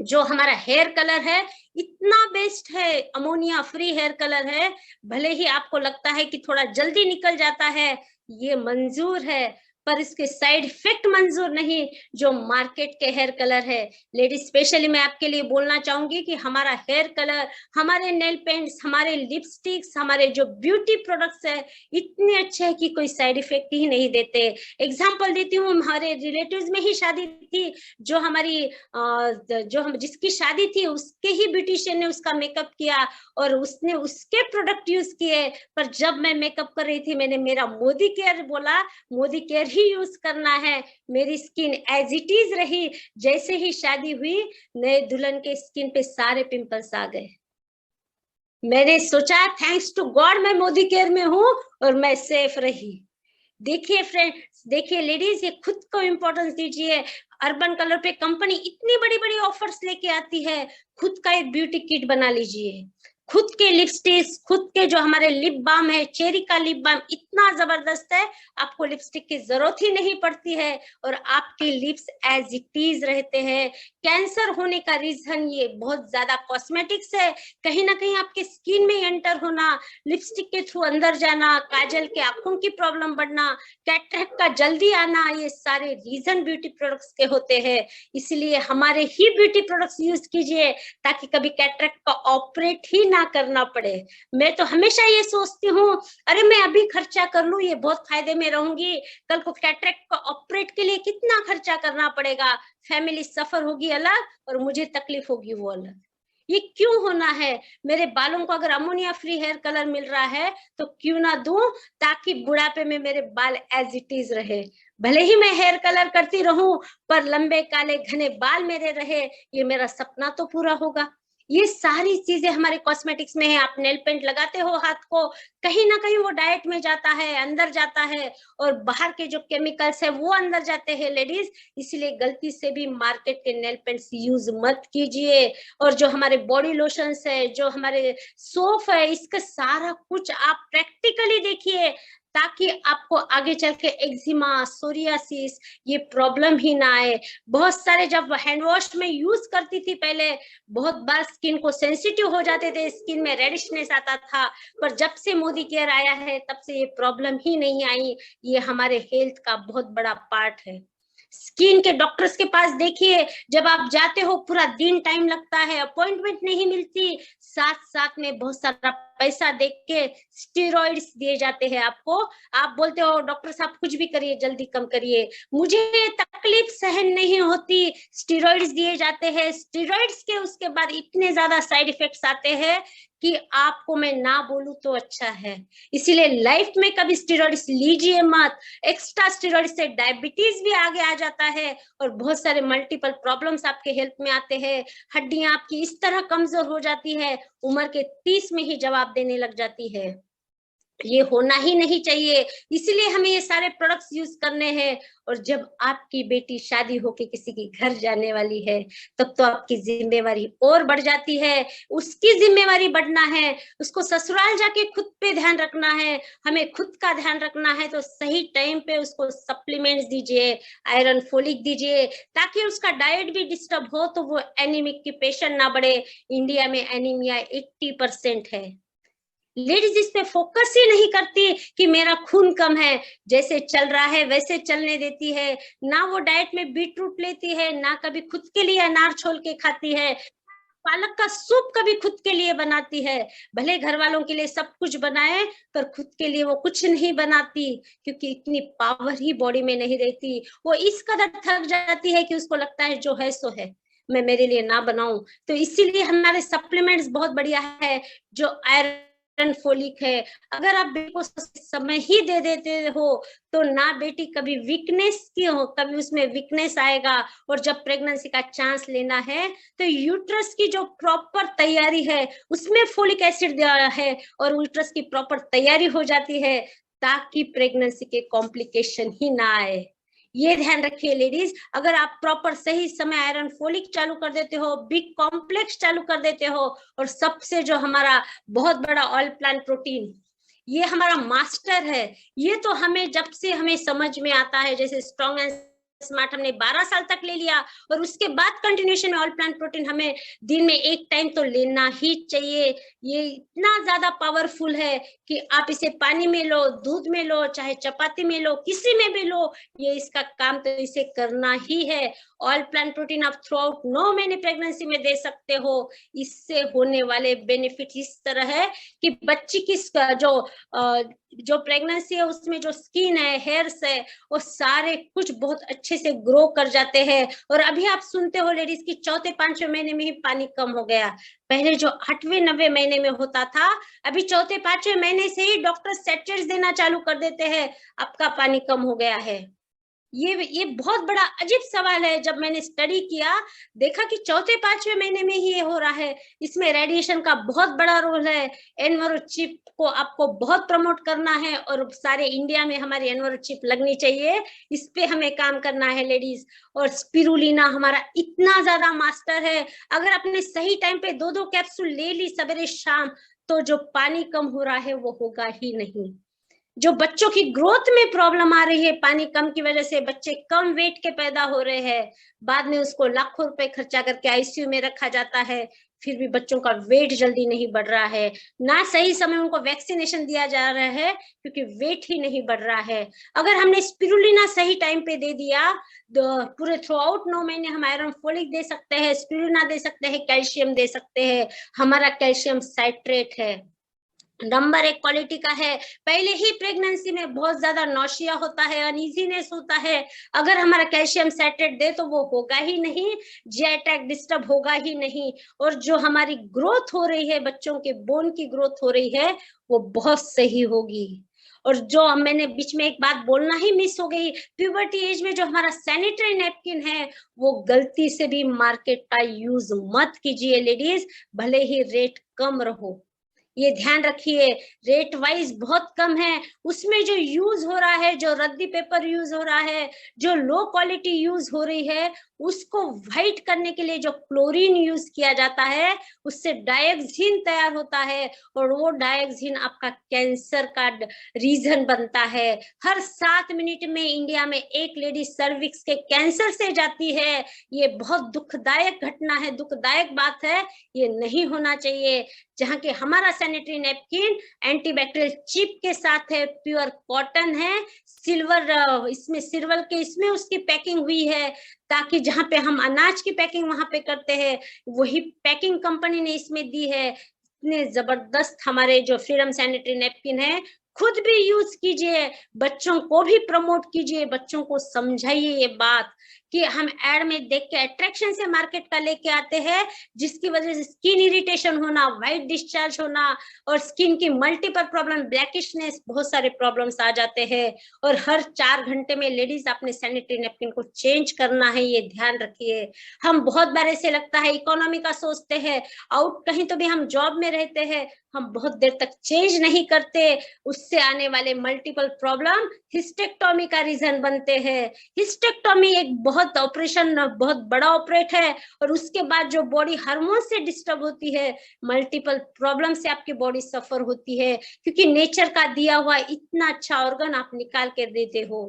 जो हमारा हेयर कलर है इतना बेस्ट है, अमोनिया फ्री हेयर कलर है। भले ही आपको लगता है कि थोड़ा जल्दी निकल जाता है, ये मंजूर है, पर इसके साइड इफेक्ट मंजूर नहीं जो मार्केट के हेयर कलर है। लेडीज स्पेशली मैं आपके लिए बोलना चाहूंगी कि हमारा हेयर कलर, हमारे नेल पेंट्स, हमारे लिपस्टिक्स, हमारे जो ब्यूटी प्रोडक्ट्स है इतने अच्छे हैं कि कोई साइड इफेक्ट ही नहीं देते। एग्जाम्पल देती हूँ, हमारे रिलेटिव्स में ही शादी थी, जो हमारी जो हम जिसकी शादी थी उसके ही ब्यूटिशियन ने उसका मेकअप किया और उसने उसके प्रोडक्ट यूज किए। पर जब मैं मेकअप कर रही थी, मैंने मेरा मोदी केयर बोला, मोदी केयर ही यूज करना है। मेरी स्किन एज इट इज रही। जैसे ही शादी हुई, नए दुल्हन के स्किन पे सारे पिंपल्स आ गए। मैंने सोचा थैंक्स टू गॉड मैं मोदी केयर में हूँ और मैं सेफ रही। देखिए फ्रेंड्स, देखिए लेडीज, ये खुद को इम्पोर्टेंस दीजिए। अर्बन कलर पे कंपनी इतनी बड़ी बड़ी ऑफर्स लेके आती है, खुद का एक ब्यूटी किट बना लीजिए। खुद के लिपस्टिक, खुद के जो हमारे लिप बाम है, चेरी का लिप बाम इतना जबरदस्त है, आपको लिपस्टिक की जरूरत ही नहीं पड़ती है और आपके लिप्स एज इट इज रहते हैं। कैंसर होने का रीजन ये बहुत ज्यादा कॉस्मेटिक्स है, कहीं ना कहीं आपके स्किन में एंटर होना, लिपस्टिक के थ्रू अंदर जाना, काजल के आंखों की प्रॉब्लम बढ़ना, कैटरेक्ट का जल्दी आना, ये सारे रीजन ब्यूटी प्रोडक्ट्स के होते हैं। इसलिए हमारे ही ब्यूटी प्रोडक्ट्स यूज कीजिए ताकि कभी कैटरेक्ट का ऑपरेट ही ना ना करना पड़े। मैं तो हमेशा ये सोचती हूँ, अरे मैं अभी खर्चा कर लूं, ये बहुत फायदे में रहूंगी, कल को कैटरेक्ट का ऑपरेट के लिए कितना खर्चा करना पड़ेगा, फैमिली सफर होगी अलग और मुझे तकलीफ होगी वो अलग। ये क्यों होना है? मेरे बालों को अगर अमोनिया फ्री हेयर कलर मिल रहा है तो क्यों ना दूं, ताकि बुढ़ापे में मेरे बाल एज इट इज रहे। भले ही मैं हेयर कलर करती रहूं पर लंबे काले घने बाल मेरे रहे, ये मेरा सपना तो पूरा होगा। ये सारी चीजें हमारे कॉस्मेटिक्स में है। आप नेल पेंट लगाते हो हाथ को, कहीं ना कहीं वो डाइट में जाता है, अंदर जाता है, और बाहर के जो केमिकल्स है वो अंदर जाते हैं लेडीज। इसलिए गलती से भी मार्केट के नेल पेंट्स यूज मत कीजिए। और जो हमारे बॉडी लोशंस है, जो हमारे सोप है, इसका सारा कुछ आप प्रैक्टिकली देखिए, ताकि आपको आगे चल के एक्जिमा, सोरियासिस ये प्रॉब्लम ही ना आए। बहुत सारे जब हैंड वॉश में यूज करती थी पहले, बहुत बार स्किन को सेंसिटिव हो जाते थे, स्किन में रेडिशनेस आता था, पर जब से मोदी केयर आया है तब से ये प्रॉब्लम ही नहीं आई। ये हमारे हेल्थ का बहुत बड़ा पार्ट है। स्किन के डॉक्टर्स के पास देखिए, जब आप जाते हो पूरा दिन टाइम लगता है, अपॉइंटमेंट नहीं मिलती, साथ साथ में बहुत सारा पैसा देख के स्टेरॉइड्स दिए जाते हैं आपको। आप बोलते हो डॉक्टर साहब कुछ भी करिए, जल्दी कम करिए, मुझे तकलीफ सहन नहीं होती, स्टेरॉइड्स दिए जाते हैं। स्टेरॉइड्स के उसके बाद इतने ज्यादा साइड इफेक्ट्स आते हैं कि आपको मैं ना बोलूं तो अच्छा है। इसीलिए लाइफ में कभी स्टेरॉइड्स लीजिए मत। एक्स्ट्रा स्टेरॉइड से डायबिटीज भी आगे आ जाता है और बहुत सारे मल्टीपल प्रॉब्लम्स आपके हेल्थ में आते हैं। हड्डियां आपकी इस तरह कमजोर हो जाती है, उम्र के 30 में ही जवाब देने लग जाती है। ये होना ही नहीं चाहिए, इसलिए हमें ये सारे प्रोडक्ट्स यूज करने हैं। और जब आपकी बेटी शादी होके किसी के घर जाने वाली है, तब तो आपकी जिम्मेवारी और बढ़ जाती है। उसकी जिम्मेवारी बढ़ना है, उसको ससुराल जाके खुद पे ध्यान रखना है, हमें खुद का ध्यान रखना है। तो सही टाइम पे उसको सप्लीमेंट्स दीजिए, आयरन फोलिक दीजिए, ताकि उसका डाइट भी डिस्टर्ब हो तो वो एनीमिक की पेशेंट ना बढ़े। इंडिया में एनीमिया 80% है। लेडीज इस पे फोकस ही नहीं करती कि मेरा खून कम है, जैसे चल रहा है वैसे चलने देती है। ना वो डाइट में बीट रूट लेती है, ना कभी खुद के लिए अनार छोल के खाती है, पालक का सूप कभी खुद के लिए बनाती है। भले घर वालों के लिए सब कुछ बनाए, पर खुद के लिए वो कुछ नहीं बनाती, क्योंकि इतनी पावर ही बॉडी में नहीं रहती। वो इस कदर थक जाती है कि उसको लगता है जो है सो है, मैं मेरे लिए ना बनाऊं। तो इसीलिए हमारे सप्लीमेंट्स बहुत बढ़िया है, जो आयरन फोलिक है। अगर आप बेटी को समय ही दे देते हो तो ना बेटी कभी वीकनेस की हो, कभी उसमें वीकनेस आएगा। और जब प्रेगनेंसी का चांस लेना है तो यूट्रस की जो प्रॉपर तैयारी है उसमें फोलिक एसिड दिया है, और यूट्रस की प्रॉपर तैयारी हो जाती है, ताकि प्रेगनेंसी के कॉम्प्लिकेशन ही ना आए। ये ध्यान रखिए लेडीज। अगर आप प्रॉपर सही समय आयरन फोलिक चालू कर देते हो, बी कॉम्प्लेक्स चालू कर देते हो, और सबसे जो हमारा बहुत बड़ा ऑल प्लांट प्रोटीन, ये हमारा मास्टर है। ये तो हमें जब से हमें समझ में आता है, जैसे स्ट्रॉन्ग एंड स्मार्ट हमने 12 साल तक ले लिया, और उसके बाद कंटिन्यूएशन में ऑल प्लांट प्रोटीन हमें दिन में एक टाइम तो लेना ही चाहिए। ये इतना ज्यादा पावरफुल है कि आप इसे पानी में लो, दूध में लो, चाहे चपाती में लो, किसी में भी लो, ये इसका काम तो इसे करना ही है। ऑल प्लांट प्रोटीन आप थ्रू आउट 9 महीने प्रेगनेंसी में दे सकते हो। इससे होने वाले बेनिफिट इस तरह है कि बच्ची की जो प्रेगनेंसी है उसमें जो स्किन है, हेयर्स है, वो सारे कुछ बहुत अच्छे से ग्रो कर जाते हैं। और अभी आप सुनते हो लेडीज की चौथे 5वें महीने में ही पानी कम हो गया। पहले जो 8वें 9वें महीने में होता था, अभी चौथे 5वें महीने से ही डॉक्टर सेटेट्स देना चालू कर देते हैं, आपका पानी कम हो गया है। ये बहुत बड़ा अजीब सवाल है। जब मैंने स्टडी किया, देखा कि चौथे 5वें महीने में ही ये हो रहा है। इसमें रेडिएशन का बहुत बड़ा रोल है। एनवरो चिप को आपको बहुत प्रमोट करना है, और सारे इंडिया में हमारी एनवरो चिप लगनी चाहिए। इस पे हमें काम करना है लेडीज। और स्पिरुलिना हमारा इतना ज्यादा मास्टर है, अगर आपने सही टाइम पे 2-2 कैप्सूल ले ली सवेरे शाम, तो जो पानी कम हो रहा है वो होगा ही नहीं। जो बच्चों की ग्रोथ में प्रॉब्लम आ रही है पानी कम की वजह से, बच्चे कम वेट के पैदा हो रहे हैं, बाद में उसको लाखों रुपए खर्चा करके आईसीयू में रखा जाता है, फिर भी बच्चों का वेट जल्दी नहीं बढ़ रहा है, ना सही समय उनको वैक्सीनेशन दिया जा रहा है क्योंकि वेट ही नहीं बढ़ रहा है। अगर हमने स्पिरुलिना सही टाइम पे दे दिया, पूरे थ्रू आउट 9 महीने हम आयरन फोलिक दे सकते हैं, स्पिरुलिना दे सकते हैं, कैल्शियम दे सकते हैं। हमारा कैल्शियम साइट्रेट है, नंबर 1 क्वालिटी का है। पहले ही प्रेगनेंसी में बहुत ज्यादा नौशिया होता है, अनइजीनेस होता है, अगर हमारा कैल्शियम साइट्रेट दे तो वो होगा ही नहीं, जीआई ट्रैक्ट डिस्टर्ब होगा ही नहीं, और जो हमारी ग्रोथ हो रही है, बच्चों के बोन की ग्रोथ हो रही है, वो बहुत सही होगी। और जो मैंने बीच में एक बात बोलना ही मिस हो गई, प्यूबर्टी एज में जो हमारा सैनिटरी नैपकिन है, वो गलती से भी मार्केट का यूज मत कीजिए लेडीज, भले ही रेट कम रहो, ये ध्यान रखिए। रेट वाइज बहुत कम है, उसमें जो यूज हो रहा है, जो रद्दी पेपर यूज हो रहा है, जो लो क्वालिटी यूज हो रही है, उसको व्हाइट करने के लिए जो क्लोरीन यूज किया जाता है, उससे डायक्सिन तैयार होता है, और वो डायक्सिन आपका कैंसर का रीजन बनता है। हर 7 मिनट में इंडिया में एक लेडी सर्विक्स के कैंसर से जाती है। ये बहुत दुखदायक घटना है, दुखदायक बात है, ये नहीं होना चाहिए। जहाँ के हमारा सैनिटरी नैपकिन एंटीबैक्टीरियल चिप के साथ है, प्योर कॉटन है, सिल्वर इसमें सिल्वर के इसमें उसकी पैकिंग हुई है, ताकि जहाँ पे हम अनाज की पैकिंग वहां पे करते हैं, वही पैकिंग कंपनी ने इसमें दी है। इतने जबरदस्त हमारे जो फ्रीडम सैनिटरी नैपकिन है, खुद भी यूज कीजिए, बच्चों को भी प्रमोट कीजिए, बच्चों को समझाइए ये बात कि हम एड में देख के अट्रैक्शन से मार्केट का लेके आते हैं, जिसकी वजह से स्किन इरिटेशन होना, व्हाइट डिस्चार्ज होना, और स्किन की मल्टीपल प्रॉब्लम, ब्लैकिशनेस, बहुत सारे प्रॉब्लम्स आ जाते हैं। और हर 4 घंटे में लेडीज अपने सैनिटरी नैपकिन को चेंज करना है, ये ध्यान रखिए। हम बहुत बार ऐसे लगता है इकोनॉमी का सोचते हैं, आउट कहीं तो भी हम जॉब में रहते हैं, हम बहुत देर तक चेंज नहीं करते, उससे आने वाले मल्टीपल प्रॉब्लम हिस्टेक्टोमी का रीजन बनते हैं। हिस्टेक्टोमी एक बहुत ऑपरेशन, बहुत बड़ा ऑपरेट है, और उसके बाद जो बॉडी हार्मोन से डिस्टर्ब होती है, मल्टीपल प्रॉब्लम से आपकी बॉडी सफर होती है, क्योंकि नेचर का दिया हुआ इतना अच्छा ऑर्गन आप निकाल के देते हो,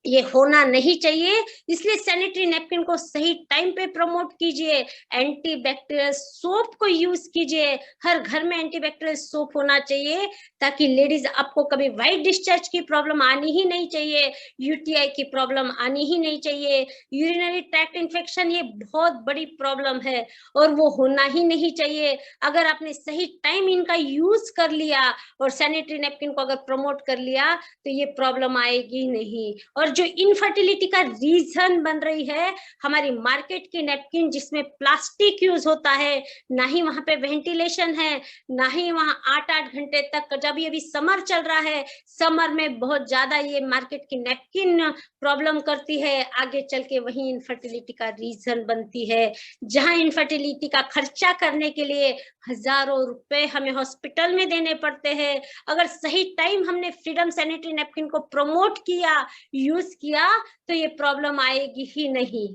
ये होना नहीं चाहिए। इसलिए सैनिटरी नैपकिन को सही टाइम पे प्रमोट कीजिए, एंटीबैक्टीरियल सोप को यूज कीजिए, हर घर में एंटीबैक्टीरियल सोप होना चाहिए, ताकि लेडीज आपको कभी व्हाइट डिस्चार्ज की प्रॉब्लम आनी ही नहीं चाहिए, यूटीआई की प्रॉब्लम आनी ही नहीं चाहिए। यूरिनरी ट्रैक्ट इन्फेक्शन ये बहुत बड़ी प्रॉब्लम है, और वो होना ही नहीं चाहिए। अगर आपने सही टाइम इनका यूज कर लिया और सैनिटरी नैपकिन को अगर प्रमोट कर लिया, तो ये प्रॉब्लम आएगी नहीं। और जो इनफर्टिलिटी का रीजन बन रही है हमारी मार्केट की नैपकिन, जिसमें प्लास्टिक यूज होता है, ना ही वहां पे वेंटिलेशन है, ना ही वहां 8-8 घंटे तक, जब ये भी समर चल रहा है, समर में बहुत ज्यादा ये मार्केट की नैपकिन प्रॉब्लम करती है, आगे चल के वही इनफर्टिलिटी का रीजन बनती है। जहां इनफर्टिलिटी का खर्चा करने के लिए हजारों रुपए हमें हॉस्पिटल में देने पड़ते हैं, अगर सही टाइम हमने फ्रीडम सैनिटरी नैपकिन को प्रमोट किया, यूज किया, तो ये प्रॉब्लम आएगी ही नहीं।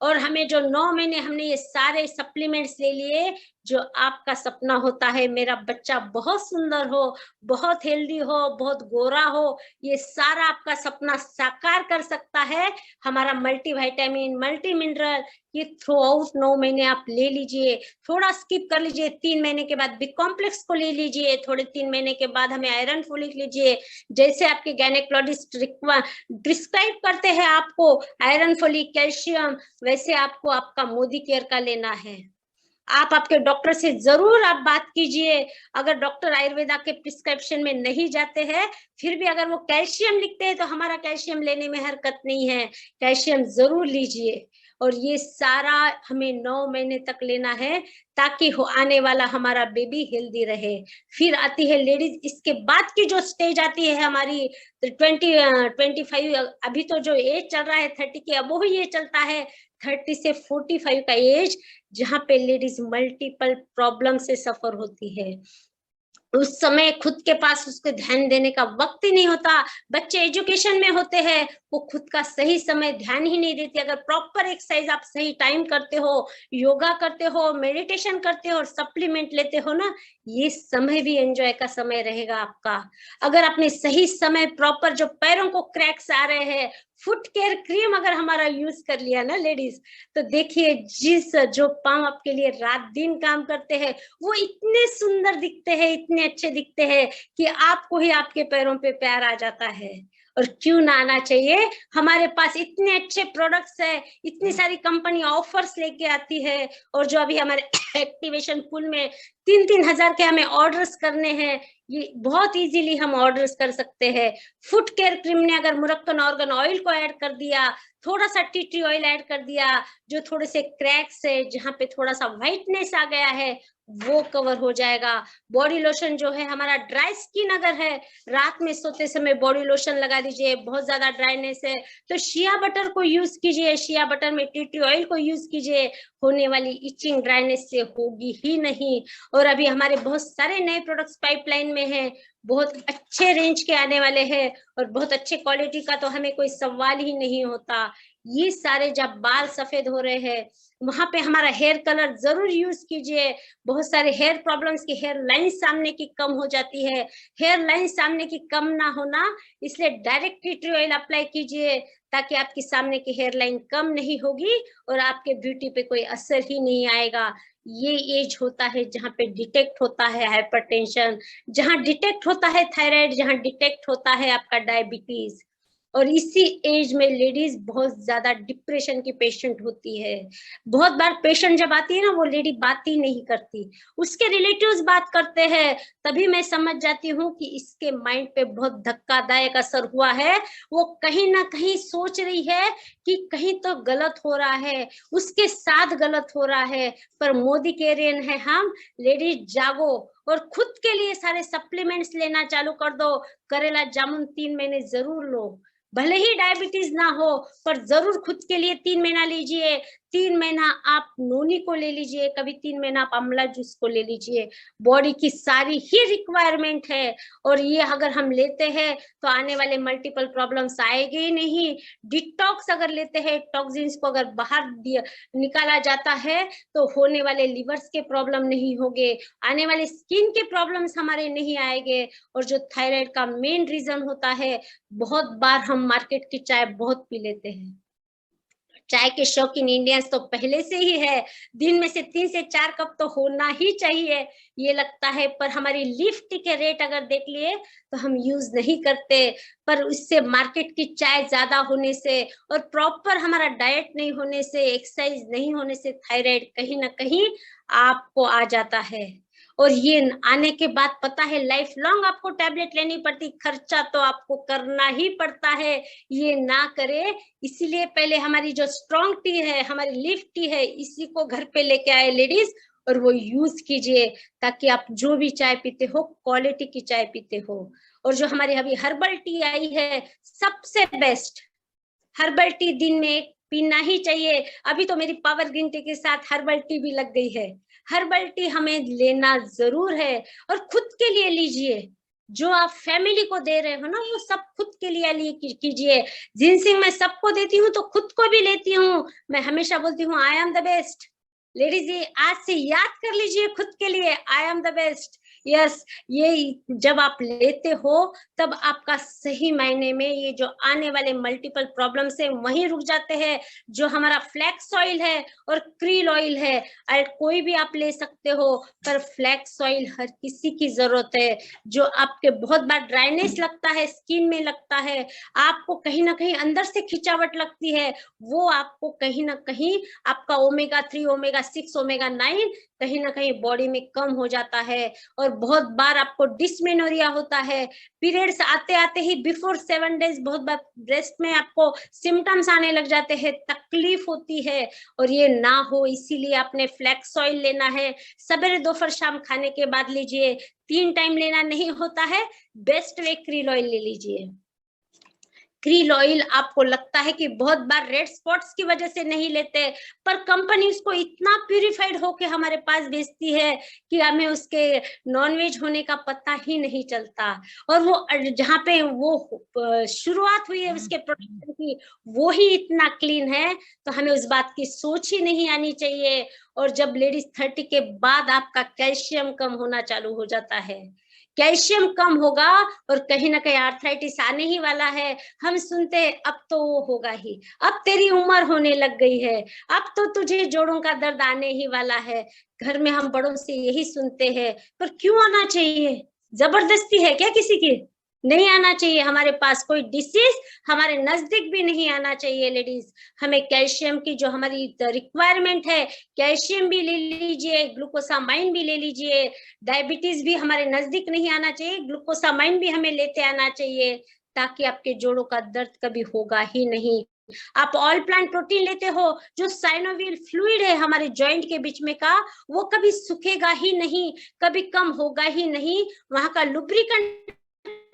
और हमें जो 9 महीने हमने ये सारे सप्लीमेंट्स ले लिए, जो आपका सपना होता है मेरा बच्चा बहुत सुंदर हो, बहुत हेल्दी हो, बहुत गोरा हो, ये सारा आपका सपना साकार कर सकता है हमारा मल्टीविटामिन, मल्टी मिनरल, ये थ्रू आउट 9 महीने आप ले लीजिए। थोड़ा स्किप कर लीजिए, 3 महीने के बाद बी कॉम्प्लेक्स को ले लीजिए, थोड़े 3 महीने के बाद हमें आयरन फोलिक लीजिए, जैसे आपके गायनेकोलॉजिस्ट प्रिस्क्राइब करते हैं आपको आयरन फोलिक कैल्शियम, वैसे आपको आपका मोदी केयर का लेना है। आप आपके डॉक्टर से जरूर आप बात कीजिए। अगर डॉक्टर आयुर्वेदा के प्रिस्क्रिप्शन में नहीं जाते हैं, फिर भी अगर वो कैल्शियम लिखते हैं, तो हमारा कैल्शियम लेने में हरकत नहीं है, कैल्शियम जरूर लीजिए। और ये सारा हमें 9 महीने तक लेना है, ताकि आने वाला हमारा बेबी हेल्दी रहे। फिर आती है लेडीज, इसके बाद की जो स्टेज आती है हमारी 25, अभी तो जो एज चल रहा है 30 के अब वो ये चलता है 30 से 45 का एज, जहाँ पे लेडीज मल्टीपल प्रॉब्लम से सफर होती है। उस समय खुद के पास उसको ध्यान देने का वक्त ही नहीं होता। बच्चे एजुकेशन में होते हैं, वो खुद का सही समय ध्यान ही नहीं देते। अगर प्रॉपर एक्सरसाइज आप सही टाइम करते हो, योगा करते हो, मेडिटेशन करते हो और सप्लीमेंट लेते हो ना, ये समय भी एंजॉय का समय रहेगा आपका। अगर आपने सही समय प्रॉपर, जो पैरों को क्रैक्स आ रहे हैं, फुट केयर क्रीम अगर हमारा यूज कर लिया ना लेडीज, तो देखिए जिस जो पाँव आपके लिए रात दिन काम करते हैं, वो इतने सुंदर दिखते हैं, इतने अच्छे दिखते हैं कि आपको ही आपके पैरों पे प्यार आ जाता है। और क्यों ना आना चाहिए, हमारे पास इतने अच्छे प्रोडक्ट्स है, इतनी सारी कंपनी ऑफर्स लेके आती है। और जो अभी हमारे एक्टिवेशन फुल में 3-3 हजार के हमें ऑर्डर्स करने हैं, ये बहुत इजीली हम ऑर्डर्स कर सकते हैं। फुट केयर क्रीम ने अगर मुरक्कन ऑर्गन ऑयल को ऐड कर दिया, थोड़ा सा टी ट्री ऑयल ऐड कर दिया, जो थोड़े से क्रैक्स है, जहाँ पे थोड़ा सा व्हाइटनेस आ गया है, वो कवर हो जाएगा। बॉडी लोशन जो है, हमारा ड्राई स्किन अगर है, रात में सोते समय बॉडी लोशन लगा दीजिए, बहुत ज्यादा ड्राइनेस है तो शिया बटर को यूज कीजिए, शिया बटर में टी ट्री ऑयल को यूज कीजिए, होने वाली इचिंग ड्राइनेस से होगी ही नहीं। और अभी हमारे बहुत सारे नए प्रोडक्ट्स पाइपलाइन में हैं, बहुत अच्छे रेंज के आने वाले हैं और बहुत अच्छे क्वालिटी का तो हमें कोई सवाल ही नहीं होता। ये सारे जब बाल सफेद हो रहे हैं, वहां पे हमारा हेयर कलर जरूर यूज कीजिए। बहुत सारे हेयर प्रॉब्लम्स की हेयर लाइन सामने की कम हो जाती है, हेयर लाइन सामने की कम ना होना, इसलिए direct tea tree oil apply कीजिए, ताकि आपकी सामने की हेयर लाइन कम नहीं होगी और आपके ब्यूटी पे कोई असर ही नहीं आएगा। ये एज होता है जहाँ पे डिटेक्ट होता है हाइपरटेंशन, जहाँ डिटेक्ट होता है थायराइड, जहाँ डिटेक्ट होता है आपका डायबिटीज। और इसी एज में लेडीज बहुत ज्यादा डिप्रेशन की पेशेंट होती है। बहुत बार पेशेंट जब आती है ना, वो लेडी बात ही नहीं करती, उसके रिलेटिव्स बात करते हैं, तभी मैं समझ जाती हूँ कि इसके माइंड पे बहुत धक्कादायक असर हुआ है। वो कहीं ना कहीं सोच रही है कि कहीं तो गलत हो रहा है, उसके साथ गलत हो रहा है। पर मोदी कह रहे हैं हम, लेडीज जागो और खुद के लिए सारे सप्लीमेंट्स लेना चालू कर दो। करेला जामुन 3 महीने जरूर लो, भले ही डायबिटीज ना हो, पर जरूर खुद के लिए 3 महीना लीजिए। 3 महीना आप नोनी को ले लीजिए, कभी 3 महीना आप आंवला जूस को ले लीजिए। बॉडी की सारी ही रिक्वायरमेंट है, और ये अगर हम लेते हैं तो आने वाले मल्टीपल प्रॉब्लम्स आएंगे ही नहीं। डिटॉक्स अगर लेते हैं, टॉक्सिन्स को अगर बाहर निकाला जाता है, तो होने वाले लिवर्स के प्रॉब्लम नहीं होंगे, आने वाले स्किन के प्रॉब्लम्स हमारे नहीं आएंगे। और जो थायराइड का मेन रीजन होता है, बहुत बार हम मार्केट की चाय बहुत पी लेते हैं। चाय के शौकीन इंडियंस तो पहले से ही है, दिन में से 3 से 4 कप तो होना ही चाहिए ये लगता है। पर हमारी लीफ टी के रेट अगर देख लिए तो हम यूज नहीं करते। पर उससे मार्केट की चाय ज्यादा होने से और प्रॉपर हमारा डाइट नहीं होने से, एक्सरसाइज नहीं होने से थायराइड कहीं ना कहीं आपको आ जाता है। और ये आने के बाद पता है लाइफ लॉन्ग आपको टैबलेट लेनी पड़ती, खर्चा तो आपको करना ही पड़ता है। ये ना करे, इसीलिए पहले हमारी जो स्ट्रॉन्ग टी है, हमारी लीफ टी है, इसी को घर पे लेके आए लेडीज और वो यूज कीजिए, ताकि आप जो भी चाय पीते हो क्वालिटी की चाय पीते हो। और जो हमारी अभी हर्बल टी आई है, सबसे बेस्ट हर्बल टी दिन में पीना ही चाहिए। अभी तो मेरी पावर ग्रीन टी के साथ हर्बल टी भी लग गई है। हर्बल टी हमें लेना जरूर है, और खुद के लिए लीजिए। जो आप फैमिली को दे रहे हो ना, वो सब खुद के लिए कीजिए। जिनसिंग मैं सबको देती हूँ तो खुद को भी लेती हूँ। मैं हमेशा बोलती हूँ आई एम द बेस्ट। लेडीज ये आज से याद कर लीजिए खुद के लिए, आई एम द बेस्ट। यस, ये जब आप लेते हो तब आपका सही मायने में ये जो आने वाले मल्टीपल प्रॉब्लम्स है वहीं रुक जाते हैं। जो हमारा फ्लैक्स ऑयल है और क्रील ऑयल है, कोई भी आप ले सकते हो, पर फ्लैक्स ऑयल हर किसी की जरूरत है। जो आपके बहुत बार ड्राइनेस लगता है, स्किन में लगता है, आपको कहीं ना कहीं अंदर से खिंचावट लगती है, वो आपको कहीं ना कहीं आपका ओमेगा 3, ओमेगा 6, ओमेगा 9 कहीं ना कहीं बॉडी में कम हो जाता है। और बहुत बार आपको डिस्मेनोरिया होता है, पीरियड्स आते आते ही बिफोर 7 डेज बहुत बार ब्रेस्ट में आपको सिम्टम्स आने लग जाते हैं, तकलीफ होती है। और ये ना हो इसीलिए आपने फ्लैक्स ऑयल लेना है। सवेरे दोपहर शाम खाने के बाद लीजिए, 3 टाइम लेना नहीं होता है। बेस्ट वे क्रील ऑयल ले लीजिए। krill ऑयल आपको लगता है कि बहुत बार रेड स्पॉट्स की वजह से नहीं लेते, पर कंपनी उसको इतना प्यूरिफाइड होके हमारे पास भेजती है कि हमें उसके नॉनवेज होने का पता ही नहीं चलता। और वो जहाँ पे वो शुरुआत हुई है उसके प्रोडक्शन की, वो ही इतना क्लीन है, तो हमें उस बात की सोच ही नहीं आनी चाहिए। और जब लेडीज 30 के बाद आपका कैल्शियम कम होना चालू हो जाता है, कैल्शियम कम होगा और कहीं ना कहीं आर्थराइटिस आने ही वाला है। हम सुनते हैं अब तो वो होगा ही, अब तेरी उम्र होने लग गई है, अब तो तुझे जोड़ों का दर्द आने ही वाला है। घर में हम बड़ों से यही सुनते हैं, पर क्यों आना चाहिए? जबरदस्ती है क्या किसी की? नहीं आना चाहिए। हमारे पास कोई डिसीज हमारे नजदीक भी नहीं आना चाहिए लेडीज। हमें कैल्शियम की जो हमारी रिक्वायरमेंट है, कैल्शियम भी ले लीजिए, ग्लूकोसामाइन भी ले लीजिए। डायबिटीज भी हमारे नजदीक नहीं आना चाहिए, ग्लूकोसामाइन भी हमें लेते आना चाहिए, ताकि आपके जोड़ों का दर्द कभी होगा ही नहीं। आप ऑल प्लांट प्रोटीन लेते हो, जो साइनोवियल फ्लूइड है हमारे जॉइंट के बीच में का, वो कभी सूखेगा ही नहीं, कभी कम होगा ही नहीं। वहां का लुब्रिकेंट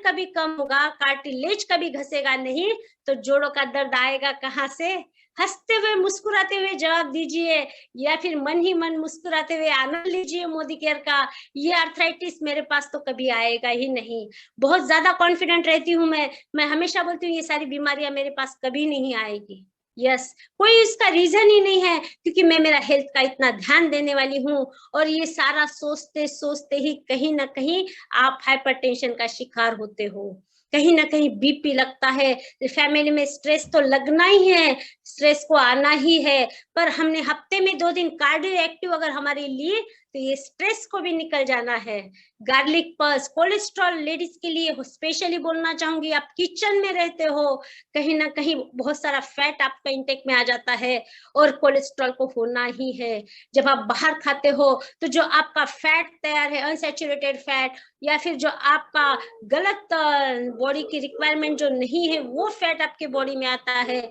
कभी कम होगा, कार्टिलेज कभी घसेगा नहीं, तो जोड़ों का दर्द आएगा कहाँ से? हंसते हुए मुस्कुराते हुए जवाब दीजिए, या फिर मन ही मन मुस्कुराते हुए आनंद लीजिए मोदी केयर का, ये आर्थराइटिस मेरे पास तो कभी आएगा ही नहीं। बहुत ज्यादा कॉन्फिडेंट रहती हूँ मैं हमेशा बोलती हूँ ये सारी बीमारियां मेरे पास कभी नहीं आएगी। यस, कोई इसका रीजन ही नहीं है, क्योंकि मैं मेरा हेल्थ का इतना ध्यान देने वाली हूँ। और ये सारा सोचते सोचते ही कहीं ना कहीं आप हाइपरटेंशन का शिकार होते हो, कहीं ना कहीं बीपी लगता है। फैमिली में स्ट्रेस तो लगना ही है, स्ट्रेस को आना ही है, पर हमने हफ्ते में 2 दिन कार्डियो एक्टिव अगर हमारे लिए, तो ये स्ट्रेस को भी निकल जाना है। गार्लिक पल्स, कोलेस्ट्रॉल लेडीज के लिए स्पेशली बोलना चाहूंगी। आप किचन में रहते हो, कहीं ना कहीं बहुत सारा फैट आपका इंटेक में आ जाता है, और कोलेस्ट्रॉल को होना ही है। जब आप बाहर खाते हो तो जो आपका फैट तैयार है, अनसैचुरेटेड फैट, या फिर जो आपका गलत बॉडी की रिक्वायरमेंट जो नहीं है, वो फैट आपके बॉडी में आता है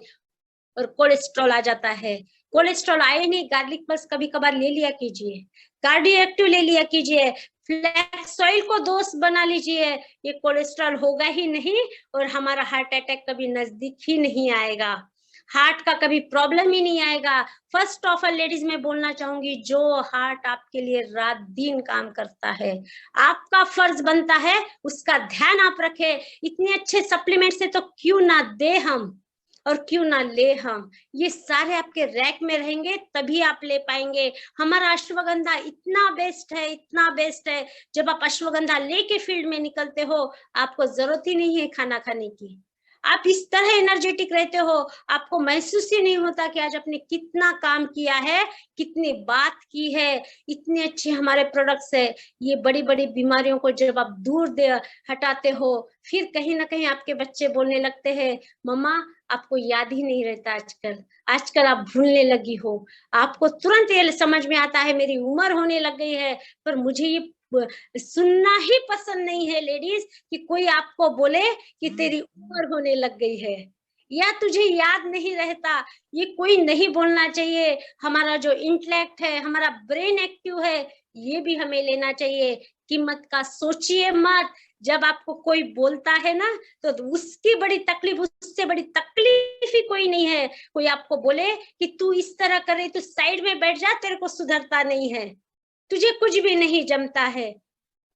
और कोलेस्ट्रॉल आ जाता है। कोलेस्ट्रॉल आए नहीं, गार्लिक पल्स कभी कभार ले लिया कीजिए, कार्डियो एक्टिव ले लिया कीजिए, फ्लैक्स ऑयल को दोस्त बना लीजिए। ये कोलेस्ट्रॉल होगा ही नहीं, और हमारा हार्ट अटैक कभी नजदीक ही नहीं आएगा, हार्ट का कभी प्रॉब्लम ही नहीं आएगा। फर्स्ट ऑफ ऑल लेडीज में बोलना चाहूंगी, जो हार्ट आपके लिए रात दिन काम करता है, आपका फर्ज बनता है उसका ध्यान आप रखें। इतने अच्छे सप्लीमेंट से तो क्यों ना दे हम, और क्यों ना ले हम। ये सारे आपके रैक में रहेंगे तभी आप ले पाएंगे। हमारा अश्वगंधा इतना बेस्ट है, इतना बेस्ट है। जब आप अश्वगंधा लेके फील्ड में निकलते हो, आपको जरूरत ही नहीं है खाना खाने की, आप इस तरह एनर्जेटिक रहते हो, आपको महसूस ही नहीं होता कि आज आपने कितना काम किया है, कितनी बात की है। इतने अच्छे हमारे प्रोडक्ट्स है। ये बड़ी बड़ी बीमारियों को जब आप दूर हटाते हो, फिर कहीं ना कहीं आपके बच्चे बोलने लगते हैं, मम्मा आपको याद ही नहीं रहता आजकल आप भूलने लगी हो। आपको तुरंत ये समझ में आता है मेरी उम्र होने लग गई है, पर मुझे ये सुनना ही पसंद नहीं है लेडीज, कि कोई आपको बोले कि तेरी उम्र होने लग गई है, या तुझे याद नहीं रहता। ये कोई नहीं बोलना चाहिए। हमारा जो इंटेलेक्ट है, हमारा ब्रेन एक्टिव है, ये भी हमें लेना चाहिए। कीमत का सोचिए मत। जब आपको कोई बोलता है ना, तो उसकी बड़ी तकलीफ, उससे बड़ी तकलीफ ही कोई नहीं है। कोई आपको बोले कि तू इस तरह करे, तू साइड में बैठ जा, तेरे को सुधरता नहीं है, तुझे कुछ भी नहीं जमता है,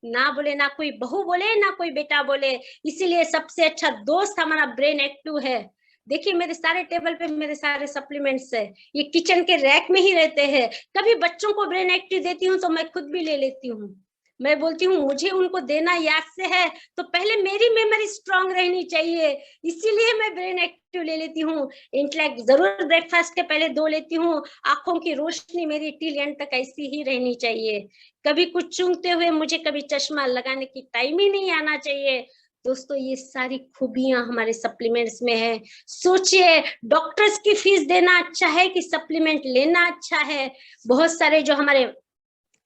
ना बोले, ना कोई बहू बोले, ना कोई बेटा बोले। इसीलिए सबसे अच्छा दोस्त हमारा ब्रेन एक्टिव है। देखिए मेरे सारे टेबल पे मेरे सारे सप्लीमेंट्स है, ये किचन के रैक में ही रहते हैं। कभी बच्चों को ब्रेन एक्टिव देती हूँ तो मैं खुद भी ले लेती हूँ। मैं बोलती हूँ मुझे उनको देना याद से है, तो पहले मेरी मेमोरी स्ट्रांग रहनी चाहिए, इसीलिए मैं ब्रेन एक्टिव ले लेती हूँ। इंटेलेक्ट जरूर ब्रेकफास्ट के पहले 2 लेती हूँ। आंखों की रोशनी मेरी टिल एंड तक ऐसी ही रहनी चाहिए। कभी कुछ चूंगते हुए मुझे कभी चश्मा लगाने की टाइम ही नहीं आना चाहिए। दोस्तों ये सारी खूबियां हमारे सप्लीमेंट्स में है। सोचिए, डॉक्टर्स की फीस देना अच्छा है कि सप्लीमेंट लेना अच्छा है? बहुत सारे जो हमारे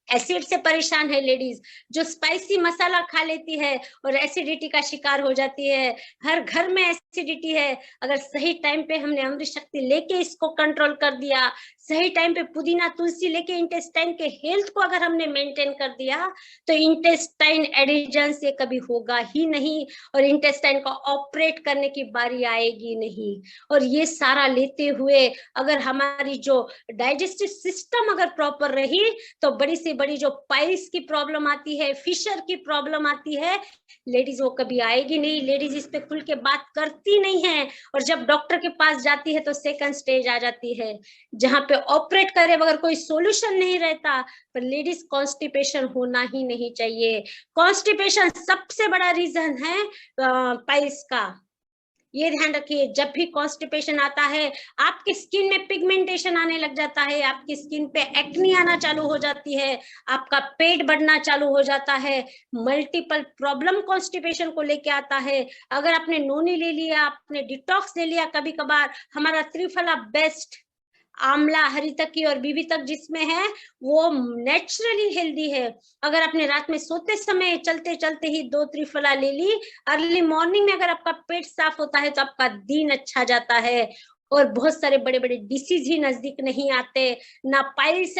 एसिड से परेशान है लेडीज, जो स्पाइसी मसाला खा लेती है और एसिडिटी का शिकार हो जाती है। हर घर में एसिडिटी है। अगर सही टाइम पे हमने अमृत शक्ति लेके इसको कंट्रोल कर दिया, सही टाइम पे पुदीना तुलसी लेके इंटेस्टाइन के हेल्थ को अगर हमने मेंटेन कर दिया तो इंटेस्टाइन एडिशन से कभी होगा ही नहीं और इंटेस्टाइन को ऑपरेट करने की बारी आएगी नहीं। और ये सारा लेते हुए अगर हमारी जो डाइजेस्टिव सिस्टम अगर प्रॉपर रही तो बड़ी से बड़ी जो पाइल्स की प्रॉब्लम आती है, फिशर की प्रॉब्लम आती है, लेडीज वो कभी आएगी नहीं। लेडीज इस पे खुल के बात करती नहीं है और जब डॉक्टर के पास जाती है तो सेकंड स्टेज आ जाती है जहां पे ऑपरेट करे बगैर कोई सॉल्यूशन नहीं रहता। पर लेडीज कॉन्स्टिपेशन होना ही नहीं चाहिए। कॉन्स्टिपेशन सबसे बड़ा रीजन है पाइल्स का। ये ध्यान रखिए, जब भी कॉन्स्टिपेशन आता है आपकी स्किन में पिगमेंटेशन आने लग जाता है, आपकी स्किन पे एक्नी आना चालू हो जाती है, आपका पेट बढ़ना चालू हो जाता है, मल्टीपल प्रॉब्लम कॉन्स्टिपेशन को लेके आता है। अगर आपने नोनी ले लिया, आपने डिटॉक्स ले लिया, कभी कभार हमारा त्रिफला बेस्ट आंवला, हरितकी और बीबी तक जिसमें है वो नेचुरली हेल्दी है। अगर आपने रात में सोते समय चलते चलते ही 2 त्रिफला ले ली, अर्ली मॉर्निंग में अगर आपका पेट साफ होता है तो आपका दिन अच्छा जाता है और बहुत सारे बड़े बड़े डिसीज ही नजदीक नहीं आते। ना पाइल्स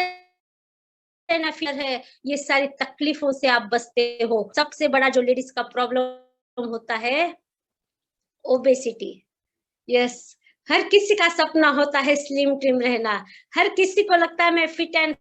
ना फियर है, ये सारी तकलीफों से आप बचते हो। सबसे बड़ा जो लेडीज का प्रॉब्लम होता है ओबेसिटी। यस, हर किसी का सपना होता है स्लिम ट्रिम रहना। हर किसी को लगता है मैं फिट एंड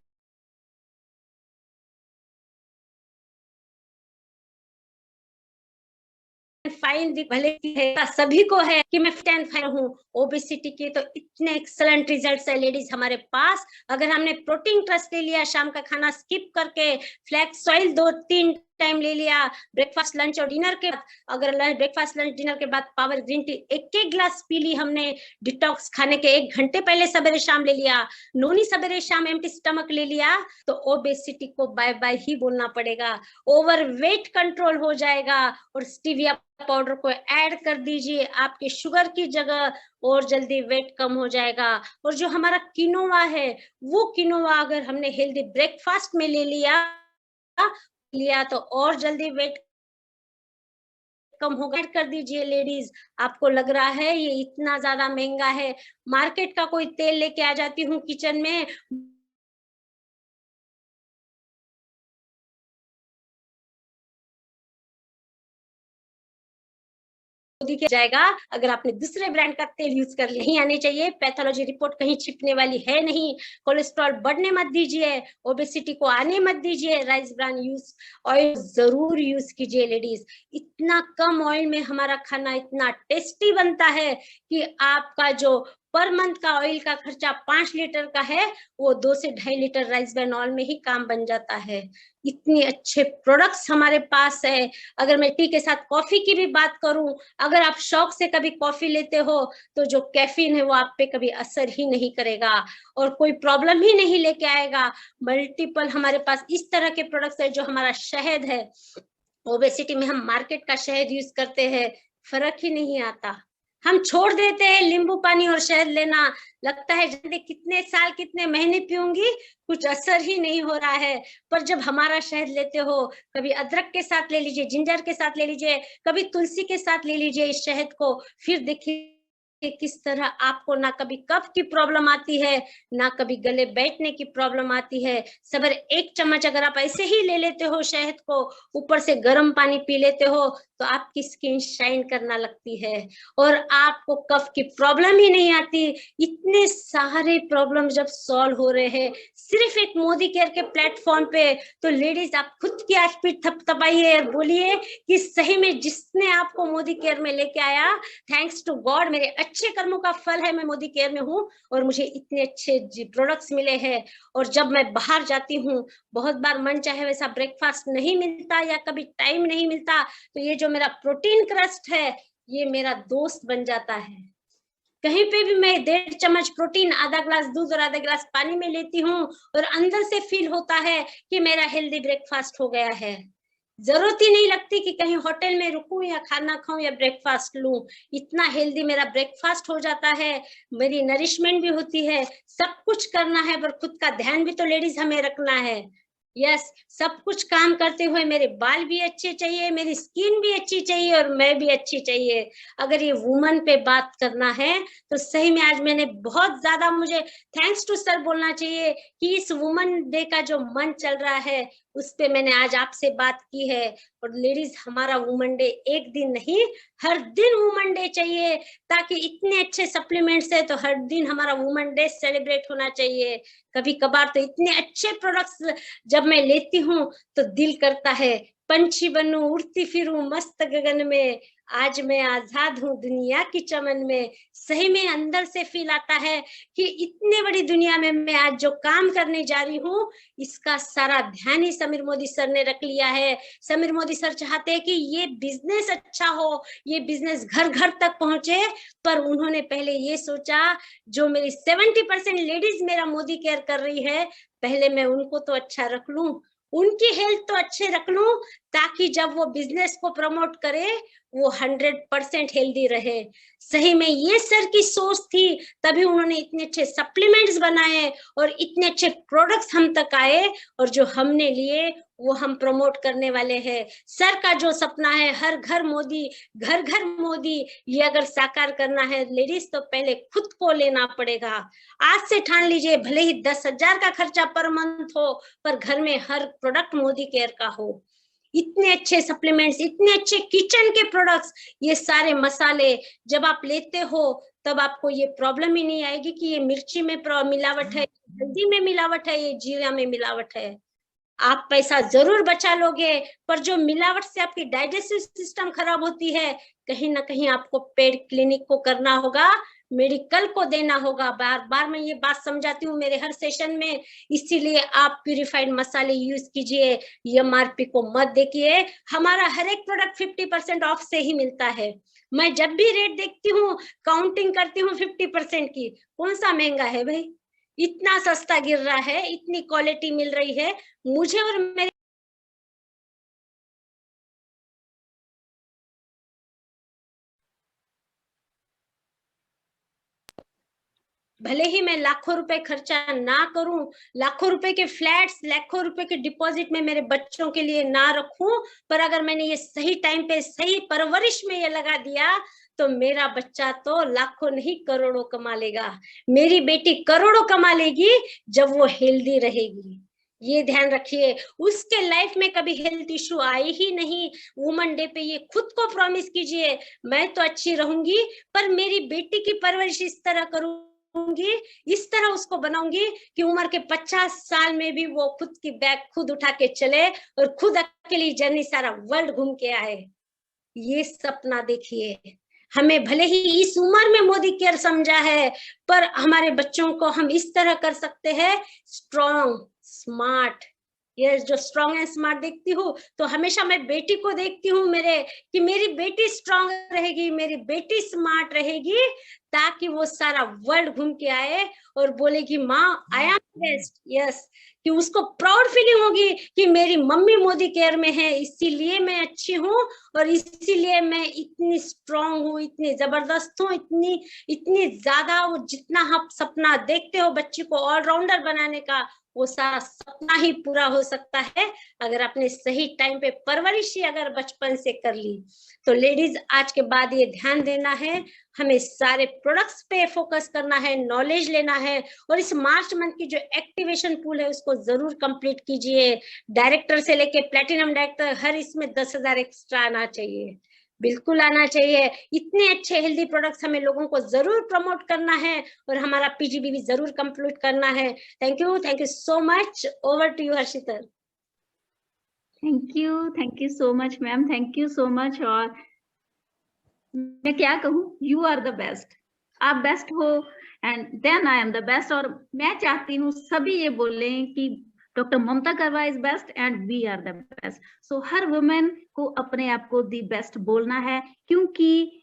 फाइन भले है, सभी को है कि मैं फिट एंड फाइन हूँ। ओबेसिटी के तो इतने एक्सलेंट रिजल्ट्स है लेडीज हमारे पास। अगर हमने प्रोटीन ट्रस्ट ले लिया, शाम का खाना स्किप करके फ्लैक्स ऑयल 2-3 टाइम ले लिया, ब्रेकफास्ट लंच और डिनर के बाद, अगर ब्रेकफास्ट लंच डिनर के बाद पावर ग्रीन टी 1-1 ग्लास पी ली हमने, डिटॉक्स खाने के 1 घंटे पहले सवेरे शाम ले लिया, नोनी सवेरे शाम एम्प्टी स्टमक ले लिया, तो ओबेसिटी को बाय बाय ही बोलना पड़ेगा। ओवरवेट कंट्रोल हो जाएगा और स्टीविया पाउडर को ऐड कर दीजिए आपके शुगर की जगह और जल्दी वेट कम हो जाएगा। और जो हमारा किनोवा है, वो किनोवा अगर हमने हेल्दी ब्रेकफास्ट में ले लिया तो और जल्दी वेट कम होगा। ऐड कर दीजिए लेडीज। आपको लग रहा है ये इतना ज्यादा महंगा है, मार्केट का कोई तेल लेके आ जाती हूँ किचन में, जाएगा। अगर आपने दूसरे ब्रांड का तेल यूज कर लिया, नहीं आने चाहिए। पैथोलॉजी रिपोर्ट कहीं छिपने वाली है नहीं। कोलेस्ट्रॉल बढ़ने मत दीजिए, ओबेसिटी को आने मत दीजिए। राइस ब्रांड यूज ऑयल जरूर यूज कीजिए लेडीज। इतना कम ऑयल में हमारा खाना इतना टेस्टी बनता है कि आपका जो पर मंथ का ऑयल का खर्चा 5 लीटर का है, वो 2 से 2.5 लीटर राइस ब्रांड ऑयल में ही काम बन जाता है। इतने अच्छे प्रोडक्ट्स हमारे पास है। अगर मैं टी के साथ कॉफी की भी बात करूं, अगर आप शौक से कभी कॉफी लेते हो तो जो कैफीन है वो आप पे कभी असर ही नहीं करेगा और कोई प्रॉब्लम ही नहीं लेके आएगा। मल्टीपल हमारे पास इस तरह के प्रोडक्ट्स है। जो हमारा शहद है, ओबेसिटी में हम मार्केट का शहद यूज करते हैं, फर्क ही नहीं आता। हम छोड़ देते हैं नींबू पानी और शहद लेना, लगता है जल्दी कितने साल कितने महीने पीऊंगी, कुछ असर ही नहीं हो रहा है। पर जब हमारा शहद लेते हो, कभी अदरक के साथ ले लीजिए, जिंजर के साथ ले लीजिए, कभी तुलसी के साथ ले लीजिए इस शहद को, फिर देखिए किस तरह आपको ना कभी कफ की प्रॉब्लम आती है, ना कभी गले बैठने की प्रॉब्लम आती है। सवेरे 1 चम्मच अगर आप ऐसे ही ले लेते हो शहद को, ऊपर से गर्म पानी पी लेते हो, तो आपकी स्किन शाइन करना लगती है और आपको कफ की प्रॉब्लम ही नहीं आती। इतने सारे प्रॉब्लम जब सॉल्व हो रहे हैं सिर्फ एक मोदी केयर के प्लेटफॉर्म पे, तो लेडीज आप खुद की आज पीठ थपथपाइए और बोलिए कि सही में जिसने आपको मोदी केयर में लेके आया, थैंक्स टू गॉड, मेरे अच्छे कर्मों का फल है, मैं मोदी केयर में हूँ और मुझे इतने अच्छे प्रोडक्ट्स मिले हैं। और जब मैं बाहर जाती हूँ, बहुत बार मन चाहे वैसा ब्रेकफास्ट नहीं मिलता या कभी टाइम नहीं मिलता, तो ये जो मेरा प्रोटीन क्रस्ट है ये मेरा दोस्त बन जाता है। कहीं पे भी मैं 1.5 चम्मच प्रोटीन, आधा ग्लास दूध और आधा ग्लास पानी में लेती हूँ और अंदर से फील होता है कि मेरा हेल्दी ब्रेकफास्ट हो गया है। जरूरत ही नहीं लगती कि कहीं होटल में रुकूं या खाना खाऊं या ब्रेकफास्ट लूं, इतना हेल्दी मेरा ब्रेकफास्ट हो जाता है। मेरी नरिशमेंट भी होती है, सब कुछ करना है, पर खुद का ध्यान भी तो लेडीज हमें रखना है। यस, सब कुछ काम करते हुए मेरे बाल भी अच्छे चाहिए, मेरी स्किन भी अच्छी चाहिए और मैं भी अच्छी चाहिए। अगर ये वुमन पे बात करना है तो सही में आज मैंने बहुत ज्यादा, मुझे थैंक्स टू सर बोलना चाहिए कि इस वुमन डे का जो मन चल रहा है उस पे मैंने आज आपसे बात की है। और लेडीज, हमारा वुमन डे एक दिन नहीं, हर दिन वुमन डे चाहिए, ताकि इतने अच्छे सप्लीमेंट्स है तो हर दिन हमारा वुमन डे सेलिब्रेट होना चाहिए। कभी कभार तो इतने अच्छे प्रोडक्ट्स जब मैं लेती हूँ तो दिल करता है पंछी बनूं, उड़ती फिरूं मस्त गगन में, आज मैं आजाद हूँ दुनिया की चमन में। सही में अंदर से फील आता है कि इतने बड़ी दुनिया में मैं आज जो काम करने जा रही हूँ इसका सारा ध्यान ही समीर मोदी सर ने रख लिया है। समीर मोदी सर चाहते हैं कि ये बिजनेस अच्छा हो, ये बिजनेस घर घर तक पहुंचे, पर उन्होंने पहले ये सोचा जो मेरी 70% लेडीज मेरा मोदी केयर कर रही है, पहले मैं उनको तो अच्छा रख लूं, उनकी हेल्थ तो अच्छे रख लूं, ताकि जब वो बिजनेस को प्रमोट करे वो 100% हेल्दी रहे। सही में ये सर की सोच थी, तभी उन्होंने इतने अच्छे सप्लीमेंट्स बनाए और इतने अच्छे प्रोडक्ट्स हम तक आए, और जो हमने लिए वो हम प्रमोट करने वाले हैं। सर का जो सपना है हर घर मोदी, घर घर मोदी, ये अगर साकार करना है लेडीज तो पहले खुद को लेना पड़ेगा। आज से ठान लीजिए, भले ही 10,000 का खर्चा पर मंथ हो, पर घर में हर प्रोडक्ट मोदी केयर का हो। इतने अच्छे सप्लीमेंट्स, इतने अच्छे किचन के प्रोडक्ट्स, ये सारे मसाले जब आप लेते हो तब आपको ये प्रॉब्लम ही नहीं आएगी कि ये मिर्ची में मिलावट है, हल्दी में मिलावट है, ये जीरा में मिलावट है। आप पैसा जरूर बचा लोगे, पर जो मिलावट से आपकी डाइजेस्टिव सिस्टम खराब होती है, कहीं ना कहीं आपको पेड क्लिनिक को करना होगा, मेडिकल को देना होगा। बार बार मैं ये बात समझाती हूँ मेरे हर सेशन में, इसीलिए आप प्यूरिफाइड मसाले यूज कीजिए, एमआरपी को मत देखिए। हमारा हर एक प्रोडक्ट 50% ऑफ से ही मिलता है। मैं जब भी रेट देखती हूँ, काउंटिंग करती हूँ 50% की, कौन सा महंगा है भाई, इतना सस्ता गिर रहा है, इतनी क्वालिटी मिल रही है मुझे और मेरे। भले ही मैं लाखों रुपए खर्चा ना करूं, लाखों रुपए के फ्लैट्स, लाखों रुपए के डिपॉजिट में मेरे बच्चों के लिए ना रखूं, पर अगर मैंने ये सही टाइम पे सही परवरिश में ये लगा दिया तो मेरा बच्चा तो लाखों नहीं करोड़ों कमा लेगा। मेरी बेटी करोड़ों कमा लेगी जब वो हेल्दी रहेगी। ये ध्यान रखिए, उसके लाइफ में कभी हेल्थ इश्यू आए ही नहीं। वुमन डे पे ये खुद को प्रॉमिस कीजिए, मैं तो अच्छी रहूंगी पर मेरी बेटी की परवरिश इस तरह करूं, इस तरह उसको बनाऊंगी कि उम्र के 50 साल में भी वो खुद की बैग खुद उठा के चले और खुद अकेली जर्नी सारा वर्ल्ड घूम के आए। ये सपना देखिए। हमें भले ही इस उम्र में मोदी केयर समझा है, पर हमारे बच्चों को हम इस तरह कर सकते हैं, स्ट्रॉन्ग स्मार्ट। ये जो स्ट्रॉन्ग एंड स्मार्ट देखती हूँ तो हमेशा मैं बेटी को देखती हूँ मेरे, कि मेरी बेटी स्ट्रॉन्ग रहेगी, मेरी बेटी स्मार्ट रहेगी, ताकि वो सारा वर्ल्ड घूम के आए और बोलेगी माँ आई एम बेस्ट। यस, कि उसको प्राउड फीलिंग होगी कि मेरी मम्मी मोदी केयर में है, इसीलिए मैं अच्छी हूँ और इसीलिए मैं इतनी स्ट्रॉन्ग हूँ, इतनी जबरदस्त हूँ, इतनी इतनी ज्यादा। वो जितना आप सपना देखते हो बच्ची को ऑलराउंडर बनाने का, वो सारा सपना ही पूरा हो सकता है अगर आपने सही टाइम पे परवरिश ही अगर बचपन से कर ली। तो लेडीज, आज के बाद ये ध्यान देना है, हमें सारे प्रोडक्ट्स पे फोकस करना है, नॉलेज लेना है, और इस मार्च मंथ की जो एक्टिवेशन पूल है उसको जरूर कंप्लीट कीजिए। डायरेक्टर से लेके प्लेटिनम डायरेक्टर, हर इसमें 10,000 एक्स्ट्रा आना चाहिए, बिल्कुल आना चाहिए। इतने अच्छे हेल्दी प्रोडक्ट्स हमें लोगों को जरूर प्रमोट करना है और हमारा पीजीबी भी जरूर कंप्लीट करना है। Thank you so much. Over to you Harshita. Thank you so much ma'am, thank you so much. और मैं क्या कहूँ, यू आर द बेस्ट, आप बेस्ट हो and then I am the best. और मैं चाहती हूँ सभी ये बोलें कि doctor Mamta Karwa is best and we are the best. So हर वुमेन को अपने आप को दी बेस्ट बोलना है, क्योंकि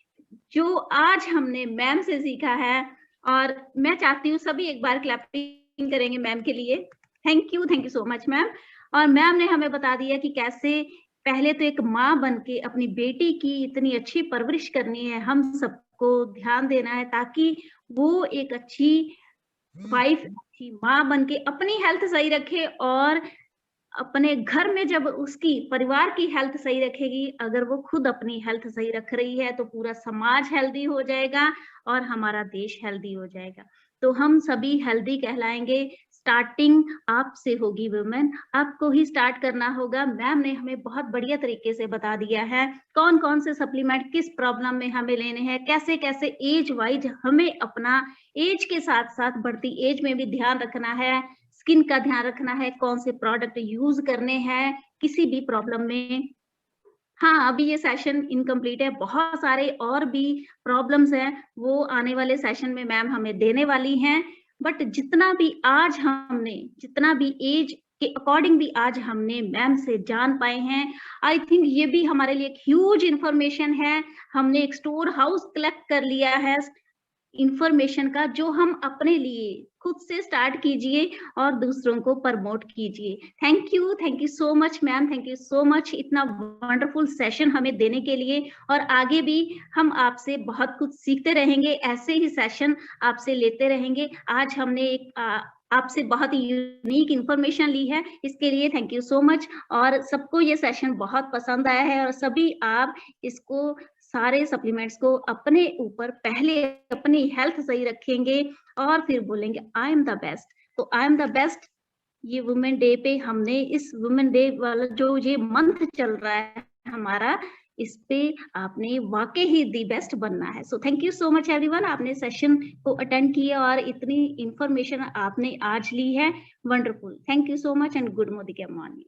जो आज हमने मैम से सीखा है, और मैं चाहती हूँ सभी एक बार क्लैपिंग करेंगे मैम के लिए। Thank you so much ma'am. और मैम ने हमें बता दिया कि कैसे पहले तो एक माँ बनके अपनी बेटी की इतनी अच्छी परवरिश करनी है, हम सबको ध्यान देना है ताकि वो एक अच्छी वाइफ, अच्छी माँ बनके अपनी हेल्थ सही रखे और अपने घर में जब उसकी परिवार की हेल्थ सही रखेगी, अगर वो खुद अपनी हेल्थ सही रख रही है तो पूरा समाज हेल्दी हो जाएगा और हमारा देश हेल्दी हो जाएगा। तो हम सभी हेल्दी कहलाएंगे। स्टार्टिंग आपसे होगी वुमेन, आपको ही स्टार्ट करना होगा। मैम ने हमें बहुत बढ़िया तरीके से बता दिया है कौन कौन से सप्लीमेंट किस प्रॉब्लम में हमें लेने हैं, कैसे कैसे एज वाइज हमें अपना एज के साथ साथ बढ़ती एज में भी ध्यान रखना है, स्किन का ध्यान रखना है, कौन से प्रोडक्ट यूज करने हैं किसी भी प्रॉब्लम में। हाँ, अभी ये सेशन इनकम्प्लीट है, बहुत सारे और भी प्रॉब्लम्स हैं, वो आने वाले सेशन में मैम हमें देने वाली हैं। बट जितना भी एज के अकॉर्डिंग भी आज हमने मैम से जान पाए हैं, आई थिंक ये भी हमारे लिए एक ह्यूज इन्फॉर्मेशन है। हमने एक स्टोर हाउस कलेक्ट कर लिया है इंफॉर्मेशन का, जो हम अपने लिए खुद से स्टार्ट कीजिए और दूसरों को प्रमोट कीजिए। Thank you so much ma'am, thank you so much इतना वंडरफुल सेशन हमें देने के लिए। और आगे भी हम आपसे बहुत कुछ सीखते रहेंगे, ऐसे ही सेशन आपसे लेते रहेंगे। आज हमने एक आपसे बहुत ही यूनिक इंफॉर्मेशन ली है, इसके लिए थैंक यू सो मच। और सबको ये सेशन बहुत पसंद आया है और सभी आप इसको सारे सप्लीमेंट्स को अपने ऊपर पहले अपनी हेल्थ सही रखेंगे और फिर बोलेंगे आई एम द बेस्ट। तो आई एम द बेस्ट ये वुमेन डे पे हमने इस वुमेन डे वाला जो ये मंथ चल रहा है हमारा, इस पे आपने वाकई ही दी बेस्ट बनना है। So thank you so much everyone, आपने सेशन को अटेंड किया और इतनी इंफॉर्मेशन आपने आज ली है। Wonderful, thank you so much and good morning.